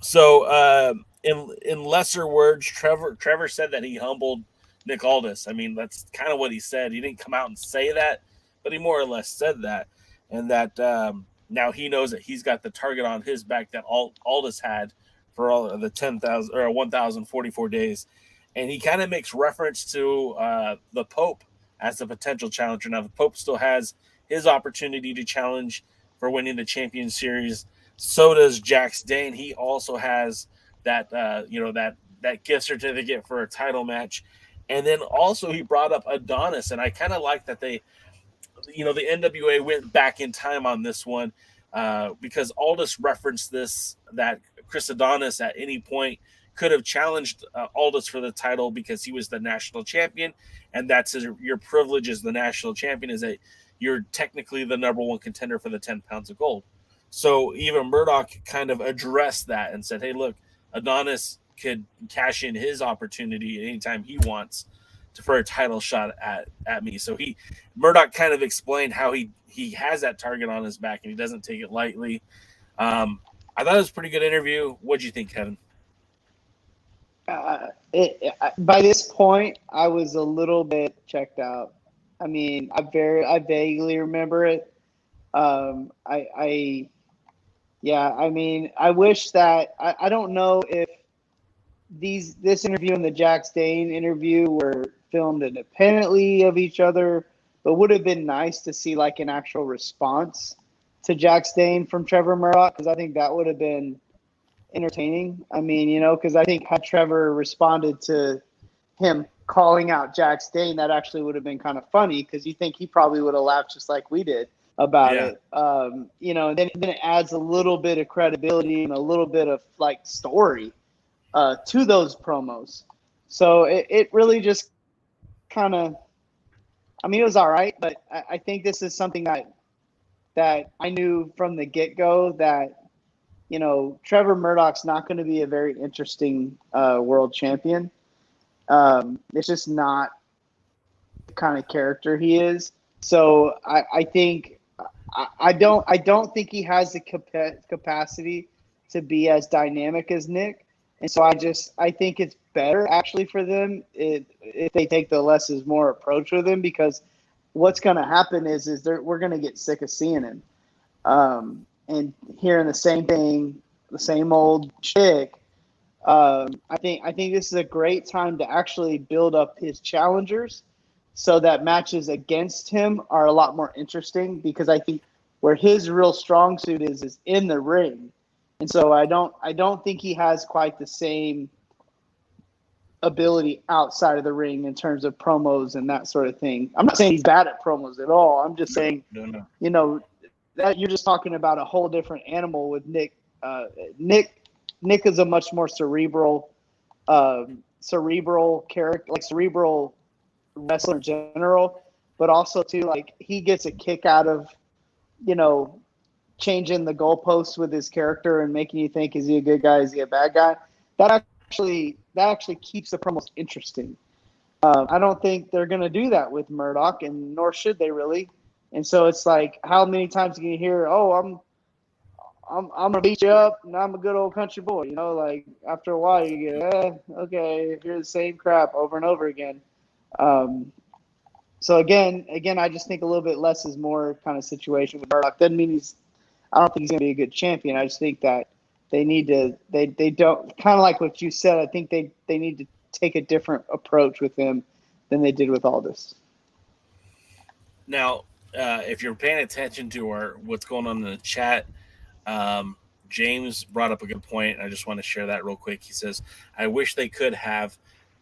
So in lesser words, Trevor said that he humbled Nick Aldis. I mean, that's kind of what he said. He didn't come out and say that, but he more or less said that. And that now he knows that he's got the target on his back that Aldis had for all of the 10,000 or 1,044 days. And he kind of makes reference to the Pope as a potential challenger. Now, the Pope still has his opportunity to challenge for winning the Champion Series. So does Jax Dane. He also has that, that gift certificate for a title match. And then also he brought up Adonis. And I kind of like that the NWA went back in time on this one because Aldis referenced this, that Chris Adonis at any point could have challenged Aldis for the title because he was the national champion. And that's your privilege as the national champion, is that you're technically the number one contender for the 10 pounds of gold. So even Murdoch kind of addressed that and said, hey, look, Adonis could cash in his opportunity anytime he wants for a title shot at me. So Murdoch kind of explained how he has that target on his back and he doesn't take it lightly. I thought it was a pretty good interview. What'd you think, Kevin? By this point, I was a little bit checked out. I mean, I vaguely remember it. I wish that I don't know if this interview and the Jax Dane interview were filmed independently of each other, but would have been nice to see like an actual response to Jax Dane from Trevor Murdoch, because I think that would have been entertaining. I mean, because I think had Trevor responded to him calling out Jax Dane, that actually would have been kind of funny, because you think he probably would have laughed just like we did about it. And then it adds a little bit of credibility and a little bit of like story to those promos. So it really just kind of, I mean, it was all right, but I think this is something that I knew from the get-go that, Trevor Murdoch's not going to be a very interesting world champion. It's just not the kind of character he is. So I think I don't think he has the capacity to be as dynamic as Nick, and so I think it's better actually for them if they take the less is more approach with him, because what's going to happen is we're going to get sick of seeing him and hearing the same thing, the same old chick. I think this is a great time to actually build up his challengers, so that matches against him are a lot more interesting, because I think where his real strong suit is in the ring. And so I don't think he has quite the same ability outside of the ring in terms of promos and that sort of thing. I'm not saying he's bad at promos at all. I'm just saying, you know, that you're just talking about a whole different animal with Nick. Nick is a much more cerebral character, like cerebral wrestler in general, but also too, like, he gets a kick out of, you know, changing the goalposts with his character and making you think, is he a good guy, is he a bad guy? That actually keeps the promos interesting. I don't think they're going to do that with Murdoch, and nor should they really. And so it's like, how many times can you hear, oh, I'm gonna beat you up, and I'm a good old country boy, you know? Like, after a while, you get, okay, hear the same crap over and over again. So again, I just think a little bit less is more kind of situation with Murdoch. Doesn't mean I don't think he's gonna be a good champion. I just think that they need to, they don't, kind of like what you said. I think they need to take a different approach with him than they did with Aldis. Now, if you're paying attention to what's going on in the chat, James brought up a good point. I just want to share that real quick. He says, I wish they could have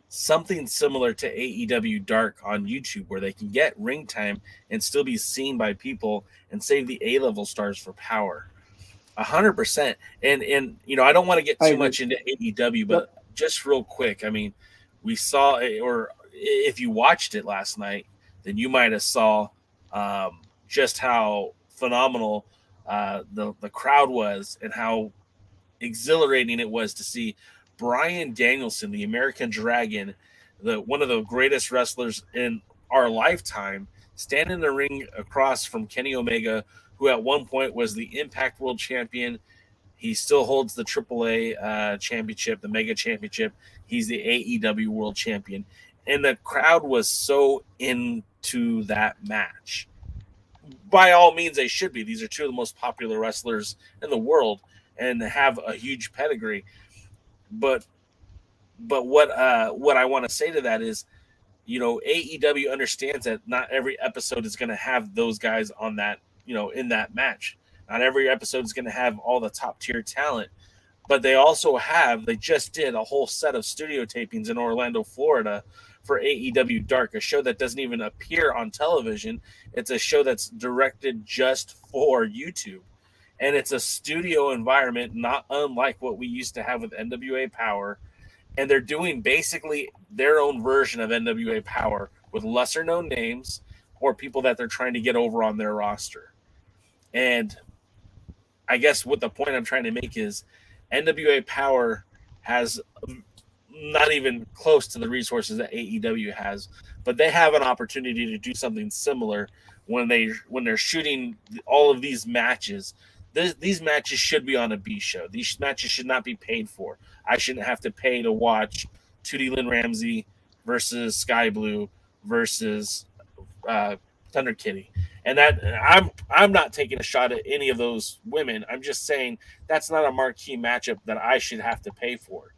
something similar to AEW Dark on YouTube, where they can get ring time and still be seen by people and save the A-level stars for Power. 100%. And you know, I don't want to get too much into AEW, but just real quick, I mean, we saw, or if you watched it last night, then you might have saw just how phenomenal the crowd was, and how exhilarating it was to see Bryan Danielson, the American Dragon, one of the greatest wrestlers in our lifetime, stand in the ring across from Kenny Omega, who at one point was the Impact World Champion. He still holds the AAA championship, the Mega Championship. He's the AEW World Champion. And the crowd was so into that match. By all means, they should be. These are two of the most popular wrestlers in the world and have a huge pedigree. But what I want to say to that is, you know, AEW understands that not every episode is going to have those guys on that, you know, in that match. Not every episode is going to have all the top tier talent, but they just did a whole set of studio tapings in Orlando, Florida for AEW Dark, a show that doesn't even appear on television. It's a show that's directed just for YouTube. And it's a studio environment, not unlike what we used to have with NWA Power. And they're doing basically their own version of NWA Power with lesser known names or people that they're trying to get over on their roster. And I guess what the point I'm trying to make is NWA Power has not even close to the resources that AEW has, but they have an opportunity to do something similar when they're shooting all of these matches. These matches should be on a B show. These matches should not be paid for. I shouldn't have to pay to watch Tootie Lynn Ramsey versus Sky Blue versus Thunder Kitty. And that I'm not taking a shot at any of those women. I'm just saying that's not a marquee matchup that I should have to pay for.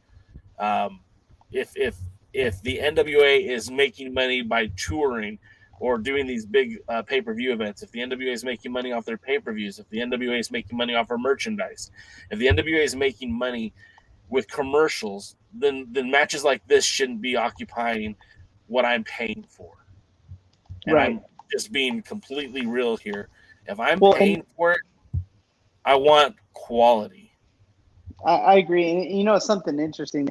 If the NWA is making money by touring or doing these big pay-per-view events, if the NWA is making money off their pay-per-views, if the NWA is making money off our merchandise, if the NWA is making money with commercials, then matches like this shouldn't be occupying what I'm paying for. And right. I'm just being completely real here. If I'm paying for it, I want quality. I agree. And you know, something interesting.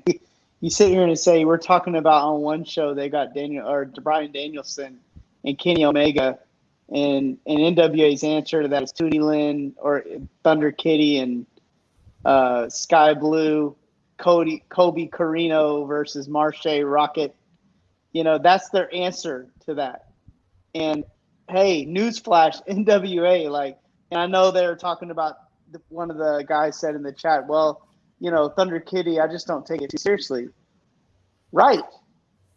You sit here and say, we're talking about on one show, they got Bryan Danielson and Kenny Omega, and NWA's answer to that is Tootie Lynn or Thunder Kitty and Sky Blue, Colby Corino versus Marshe Rockette. You know, that's their answer to that. And hey, newsflash, NWA, like, And I know they were talking about one of the guys said in the chat, well, you know, Thunder Kitty, I just don't take it too seriously. Right.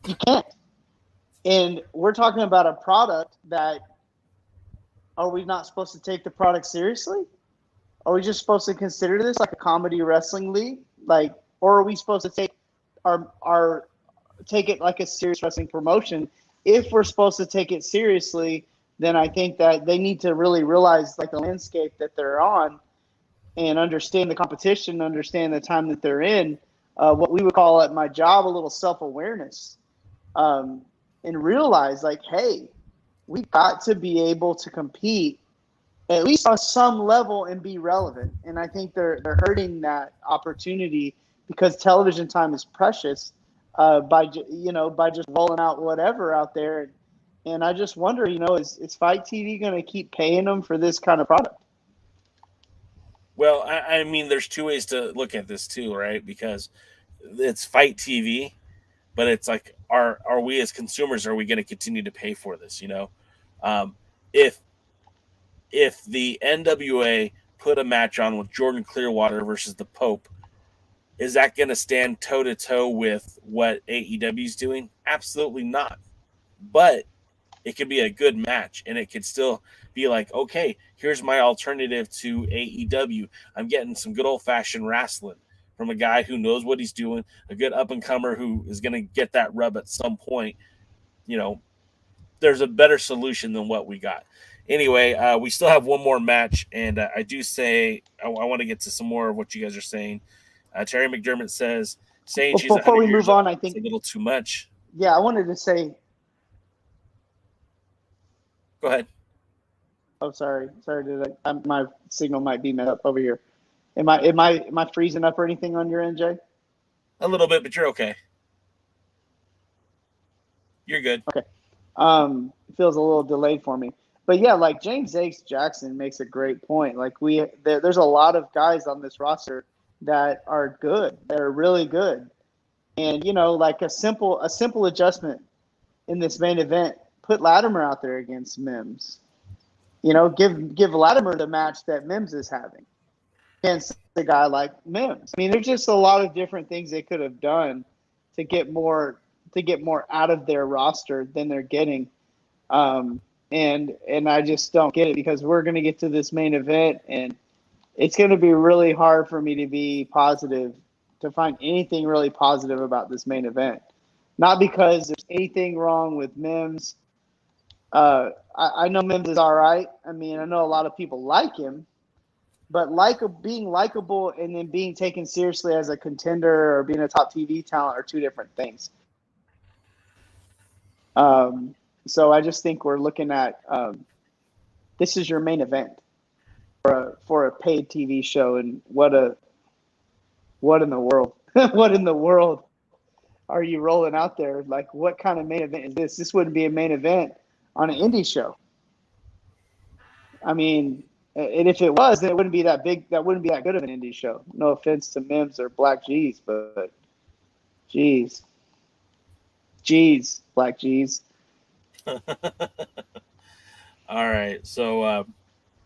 You can't. And we're talking about a product that, are we not supposed to take the product seriously? Are we just supposed to consider this like a comedy wrestling league? Like, or are we supposed to take take it like a serious wrestling promotion? If we're supposed to take it seriously, then I think that they need to really realize like the landscape that they're on and understand the competition, understand the time that they're in, what we would call at my job a little self-awareness, and realize like, hey, we got to be able to compete at least on some level and be relevant. And I think they're hurting that opportunity because television time is precious by just rolling out whatever out there. And I just wonder, you know, is Fight TV going to keep paying them for this kind of product? Well, I mean, there's two ways to look at this too, right? Because it's Fight TV, but it's like, are we as consumers, are we going to continue to pay for this? You know, if the NWA put a match on with Jordan Clearwater versus the Pope, is that going to stand toe to toe with what AEW is doing? Absolutely not. But it could be a good match, and it could still be like, okay, here's my alternative to AEW. I'm getting some good old-fashioned wrestling from a guy who knows what he's doing, a good up-and-comer who is going to get that rub at some point. You know, there's a better solution than what we got. Anyway, we still have one more match, and I do say I want to get to some more of what you guys are saying. Terry McDermott says, saying she's before we move on, old, I think a little too much. Yeah, I wanted to say. Go ahead. Oh, sorry. My signal might be messed up over here. Am I freezing up or anything on your end, Jay? A little bit, but you're okay. You're good. Okay. It feels a little delayed for me. But yeah, like James H. Jackson makes a great point. Like there's a lot of guys on this roster that are good. They're really good. And you know, like a simple adjustment in this main event, put Latimer out there against Mims. You know, give Latimer the match that Mims is having against a guy like Mims. I mean, there's just a lot of different things they could have done to get more out of their roster than they're getting. And I just don't get it, because we're going to get to this main event and it's going to be really hard for me to be positive, to find anything really positive about this main event. Not because there's anything wrong with Mims. I know Mims is all right. I mean, I know a lot of people like him, but being likable and then being taken seriously as a contender or being a top TV talent are two different things. So I just think we're looking at this is your main event for a paid TV show, and what in the world? What in the world are you rolling out there? Like, what kind of main event is this? This wouldn't be a main event on an indie show. I mean, and if it was, then it wouldn't be that big. That wouldn't be that good of an indie show. No offense to Mims or Blk Jeeze, but Jeez, Blk Jeeze. All right, so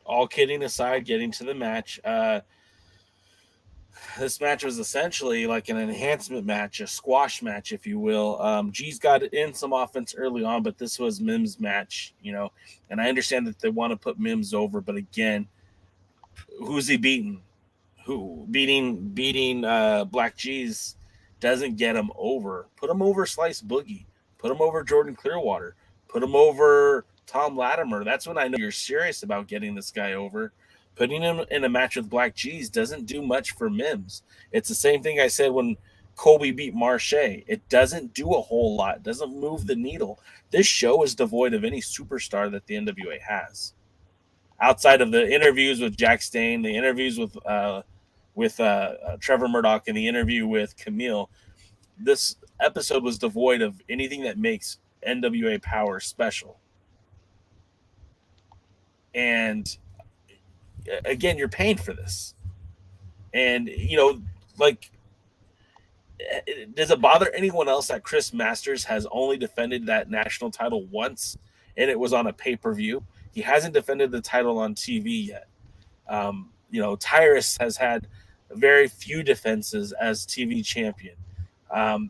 all kidding aside, getting to the match. This match was essentially like an enhancement match, a squash match, if you will. Jeeze got in some offense early on, but this was Mims' match, you know. And I understand that they want to put Mims over, but again, who's he beating? Beating Blk Jeeze doesn't get him over. Put him over Slice Boogie. Put him over Jordan Clearwater. Put him over Tom Latimer. That's when I know you're serious about getting this guy over. Putting him in a match with Blk Jeeze doesn't do much for Mims. It's the same thing I said when Colby beat Marshe. It doesn't do a whole lot. It doesn't move the needle. This show is devoid of any superstar that the NWA has. Outside of the interviews with Jax Dane, the interviews with Trevor Murdoch, and the interview with Kamille, this episode was devoid of anything that makes NWA Power special. And again, you're paying for this. And, you know, like, does it bother anyone else that Chris Masters has only defended that national title once, and it was on a pay-per-view? He hasn't defended the title on TV yet. Tyrus has had very few defenses as TV champion.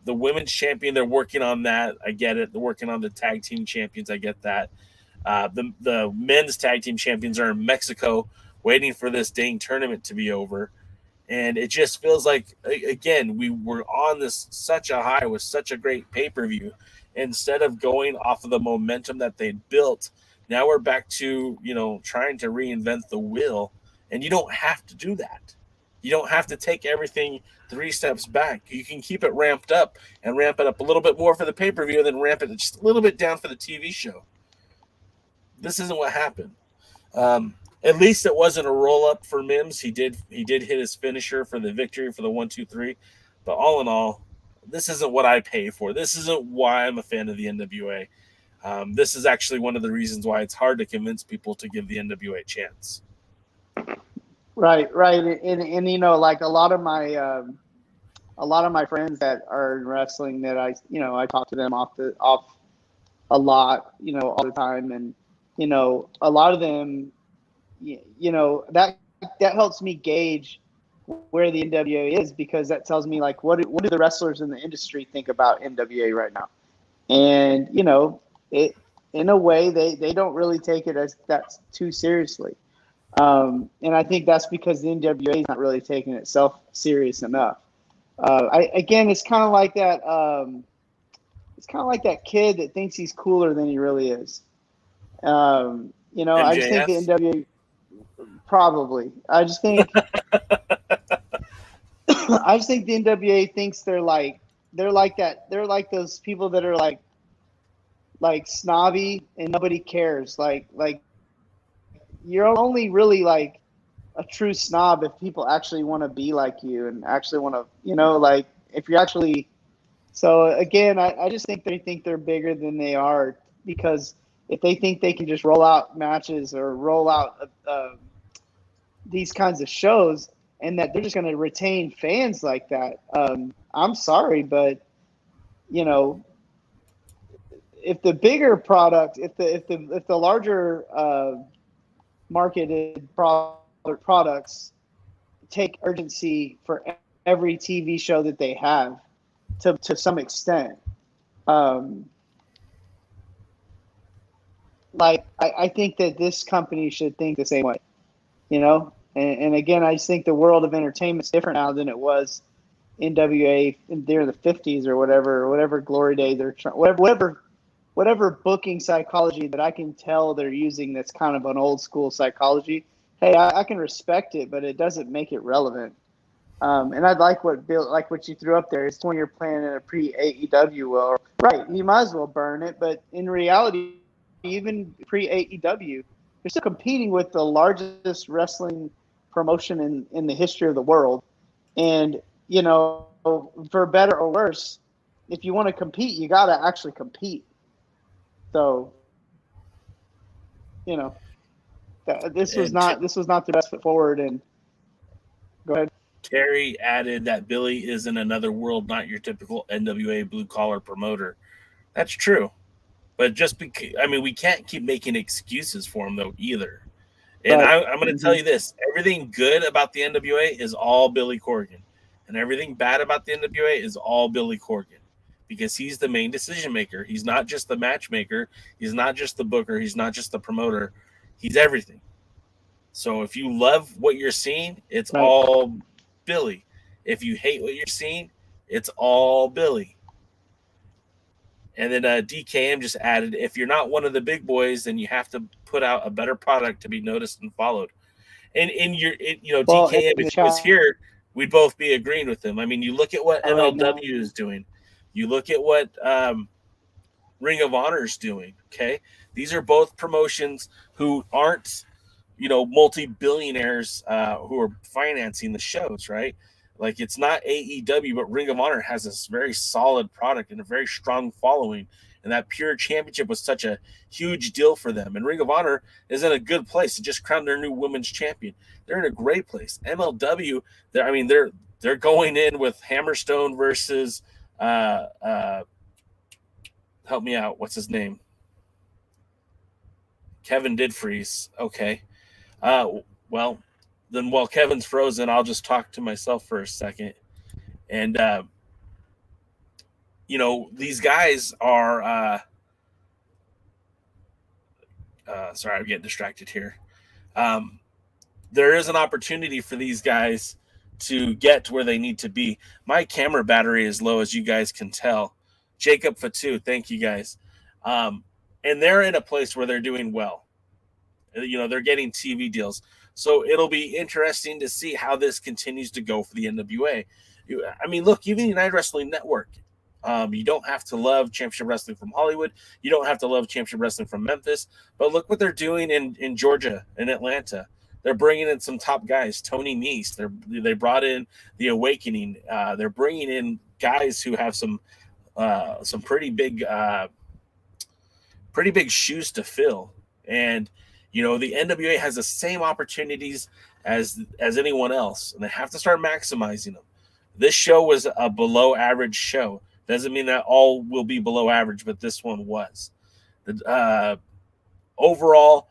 The women's champion, they're working on that. I get it. They're working on the tag team champions. I get that. The men's tag team champions are in Mexico waiting for this dang tournament to be over. And it just feels like, again, we were on such a high with such a great pay-per-view. Instead of going off of the momentum that they built, now we're back to, trying to reinvent the wheel. And you don't have to do that. You don't have to take everything 3 steps back. You can keep it ramped up and ramp it up a little bit more for the pay-per-view and then ramp it just a little bit down for the TV show. This isn't what happened. At least it wasn't a roll-up for Mims. He did hit his finisher for the victory for the 1-2-3. But all in all, this isn't what I pay for. This isn't why I'm a fan of the NWA. This is actually one of the reasons why it's hard to convince people to give the NWA a chance. Right. And like a lot of my friends that are in wrestling that I talk to them off a lot, all the time, and a lot of them, that helps me gauge where the NWA is, because that tells me like what do the wrestlers in the industry think about NWA right now, and it in a way they don't really take it as that too seriously. And I think that's because the NWA is not really taking itself serious enough. It's kind of like that. It's kind of like that kid that thinks he's cooler than he really is. I just think the NWA probably. I just think the NWA thinks they're like that. They're like those people that are like snobby and nobody cares. Like you're only really like a true snob if people actually want to be like you and actually want to, like if you're actually. So again, I just think they think they're bigger than they are, because if they think they can just roll out matches or roll out these kinds of shows and that they're just going to retain fans like that, I'm sorry, but if the bigger product, if the larger marketed products take urgency for every TV show that they have to some extent, I think that this company should think the same way, and again, I just think the world of entertainment is different now than it was NWA during the 50s or whatever glory day they're trying, whatever booking psychology that I can tell they're using that's kind of an old school psychology. Hey, I can respect it, but it doesn't make it relevant. And I'd like what you threw up there. It's when you're playing in a pre-AEW world. Right, you might as well burn it, but in reality, even pre-AEW, you're still competing with the largest wrestling promotion in the history of the world. And, for better or worse, if you want to compete, you got to actually compete. So, this was not the best foot forward. And go ahead. Terry added that Billy is in another world, not your typical NWA blue collar promoter. That's true, but just because we can't keep making excuses for him though either. And I'm going to tell you this: everything good about the NWA is all Billy Corgan, and everything bad about the NWA is all Billy Corgan, because he's the main decision maker. He's not just the matchmaker. He's not just the booker. He's not just the promoter. He's everything. So if you love what you're seeing, it's all Billy. If you hate what you're seeing, it's all Billy. And then DKM just added, if you're not one of the big boys, then you have to put out a better product to be noticed and followed. And DKM, if he was here, we'd both be agreeing with him. You look at what MLW is doing. You look at what Ring of Honor is doing, okay? These are both promotions who aren't, multi-billionaires who are financing the shows, right? Like, it's not AEW, but Ring of Honor has this very solid product and a very strong following. And that Pure Championship was such a huge deal for them. And Ring of Honor is in a good place. They just crowned their new women's champion. They're in a great place. MLW, they're going in with Hammerstone versus help me out. What's his name? Kevin Didfreeze. Okay. then while Kevin's frozen, I'll just talk to myself for a second. And, these guys are sorry, I'm getting distracted here. There is an opportunity for these guys to get to where they need to be. My camera battery is low, as you guys can tell. Jacob Fatu, thank you guys. And they're in a place where they're doing well. They're getting TV deals. So it'll be interesting to see how this continues to go for the NWA. Look, even United Wrestling Network, you don't have to love Championship Wrestling from Hollywood. You don't have to love Championship Wrestling from Memphis. But look what they're doing in Georgia and Atlanta. They're bringing in some top guys. Tony Nese. They brought in The Awakening. They're bringing in guys who have some pretty big shoes to fill. And the NWA has the same opportunities as anyone else, and they have to start maximizing them. This show was a below average show. Doesn't mean that all will be below average, but this one was. Overall,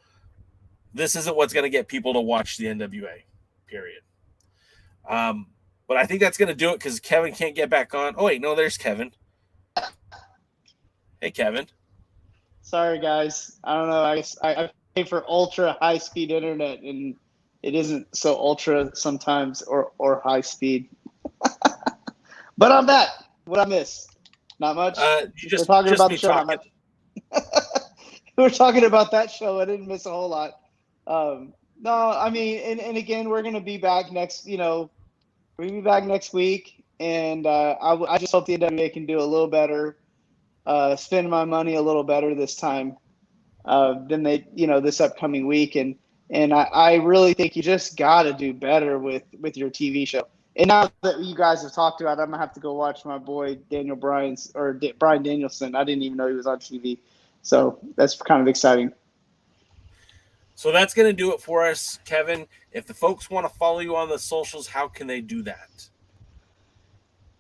this isn't what's going to get people to watch the NWA, period. But I think that's going to do it because Kevin can't get back on. Oh, wait, no, there's Kevin. Hey, Kevin. Sorry, guys. I don't know. I pay for ultra high speed internet, and it isn't so ultra sometimes or high speed. But I'm back. What I miss? Not much. We're talking about the show. Not much. We're talking about that show. I didn't miss a whole lot. No, and again, we're gonna be back next. We'll be back next week, and I just hope the NWA can do a little better. Spend my money a little better this time than they, this upcoming week. And I really think you just got to do better with your TV show. And now that you guys have talked about it, I'm going to have to go watch my boy Brian Danielson. I didn't even know he was on TV. So that's kind of exciting. So that's going to do it for us, Kevin. If the folks want to follow you on the socials, how can they do that?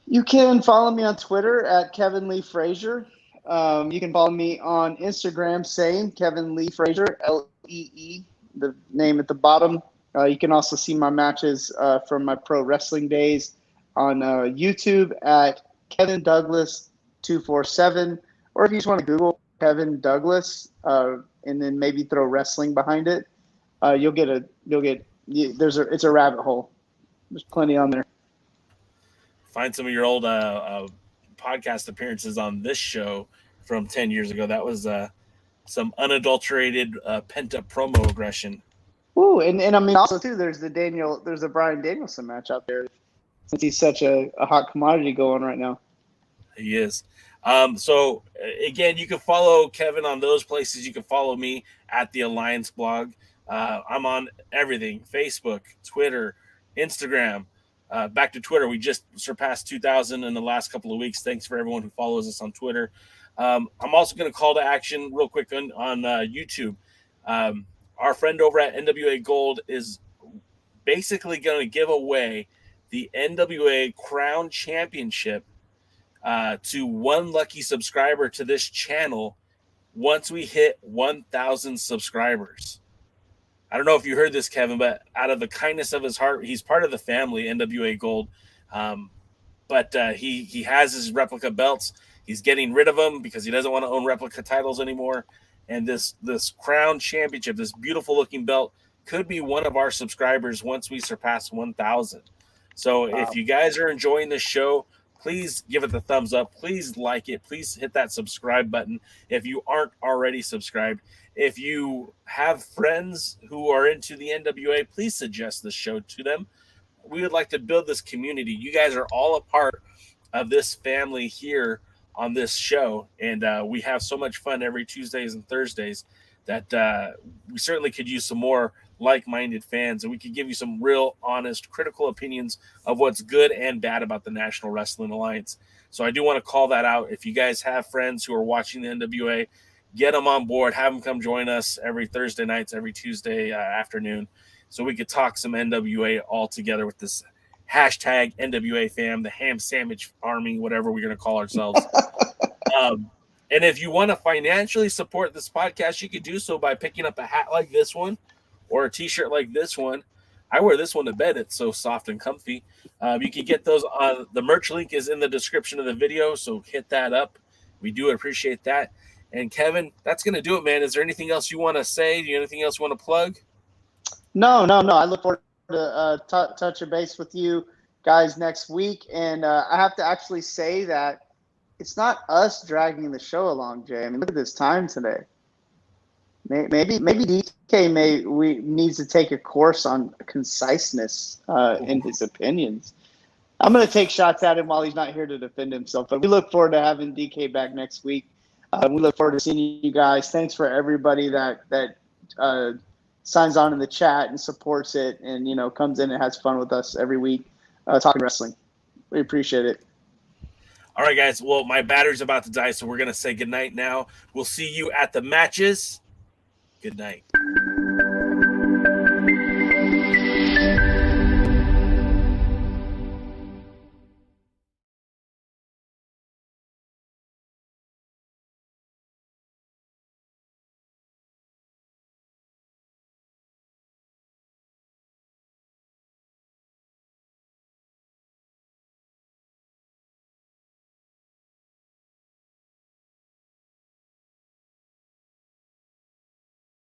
You can follow me on Twitter at Kevin Lee Frazier. You can follow me on Instagram, same, Kevin Lee Frazier, Lee, the name at the bottom. You can also see my matches from my pro wrestling days on YouTube at Kevin Douglas 247. Or if you just want to Google Kevin Douglas and then maybe throw wrestling behind it, it's a rabbit hole. There's plenty on there. Find some of your old podcast appearances on this show from 10 years ago. That was some unadulterated pent-up promo aggression. Ooh, and also too, there's the Brian Danielson match out there, since he's such a hot commodity going right now. He is. So again, you can follow Kevin on those places. You can follow me at the Alliance blog. I'm on everything: Facebook, Twitter, Instagram. Back to Twitter, we just surpassed 2,000 in the last couple of weeks. Thanks for everyone who follows us on Twitter. I'm also going to call to action real quick on YouTube. Our friend over at NWA Gold is basically going to give away the NWA Crown Championship to one lucky subscriber to this channel once we hit 1,000 subscribers. I don't know if you heard this, Kevin, but out of the kindness of his heart, he's part of the family, NWA Gold. But he has his replica belts. He's getting rid of them because he doesn't want to own replica titles anymore. And this Crown Championship, this beautiful-looking belt, could be one of our subscribers once we surpass 1,000. So if you guys are enjoying this show, please give it the thumbs up. Please like it. Please hit that subscribe button if you aren't already subscribed. If you have friends who are into the NWA, please suggest this show to them. We would like to build this community. You guys are all a part of this family here on this show, and we have so much fun every Tuesdays and Thursdays that we certainly could use some more like-minded fans, and we could give you some real, honest, critical opinions of what's good and bad about the National Wrestling Alliance. So I do want to call that out. If you guys have friends who are watching the NWA, get them on board, have them come join us every Thursday nights, every Tuesday afternoon, so we could talk some NWA all together with this hashtag NWA fam, the ham sandwich army, whatever we're going to call ourselves. And if you want to financially support this podcast, you could do so by picking up a hat like this one or a t-shirt like this one. I wear this one to bed. It's so soft and comfy. You can get those on the merch link is in the description of the video, so hit that up. We do appreciate that. And Kevin, that's going to do it, man. Is there anything else you want to say? Do you have anything else you want to plug? No. I look forward to touch a base with you guys next week. And I have to actually say that it's not us dragging the show along, Jay. I mean, look at this time today. Maybe DK needs to take a course on conciseness in his opinions. I'm going to take shots at him while he's not here to defend himself. But we look forward to having DK back next week. We look forward to seeing you guys. Thanks for everybody that signs on in the chat and supports it and, comes in and has fun with us every week talking wrestling. We appreciate it. All right, guys. Well, my battery's about to die, so we're going to say goodnight now. We'll see you at the matches. Good night.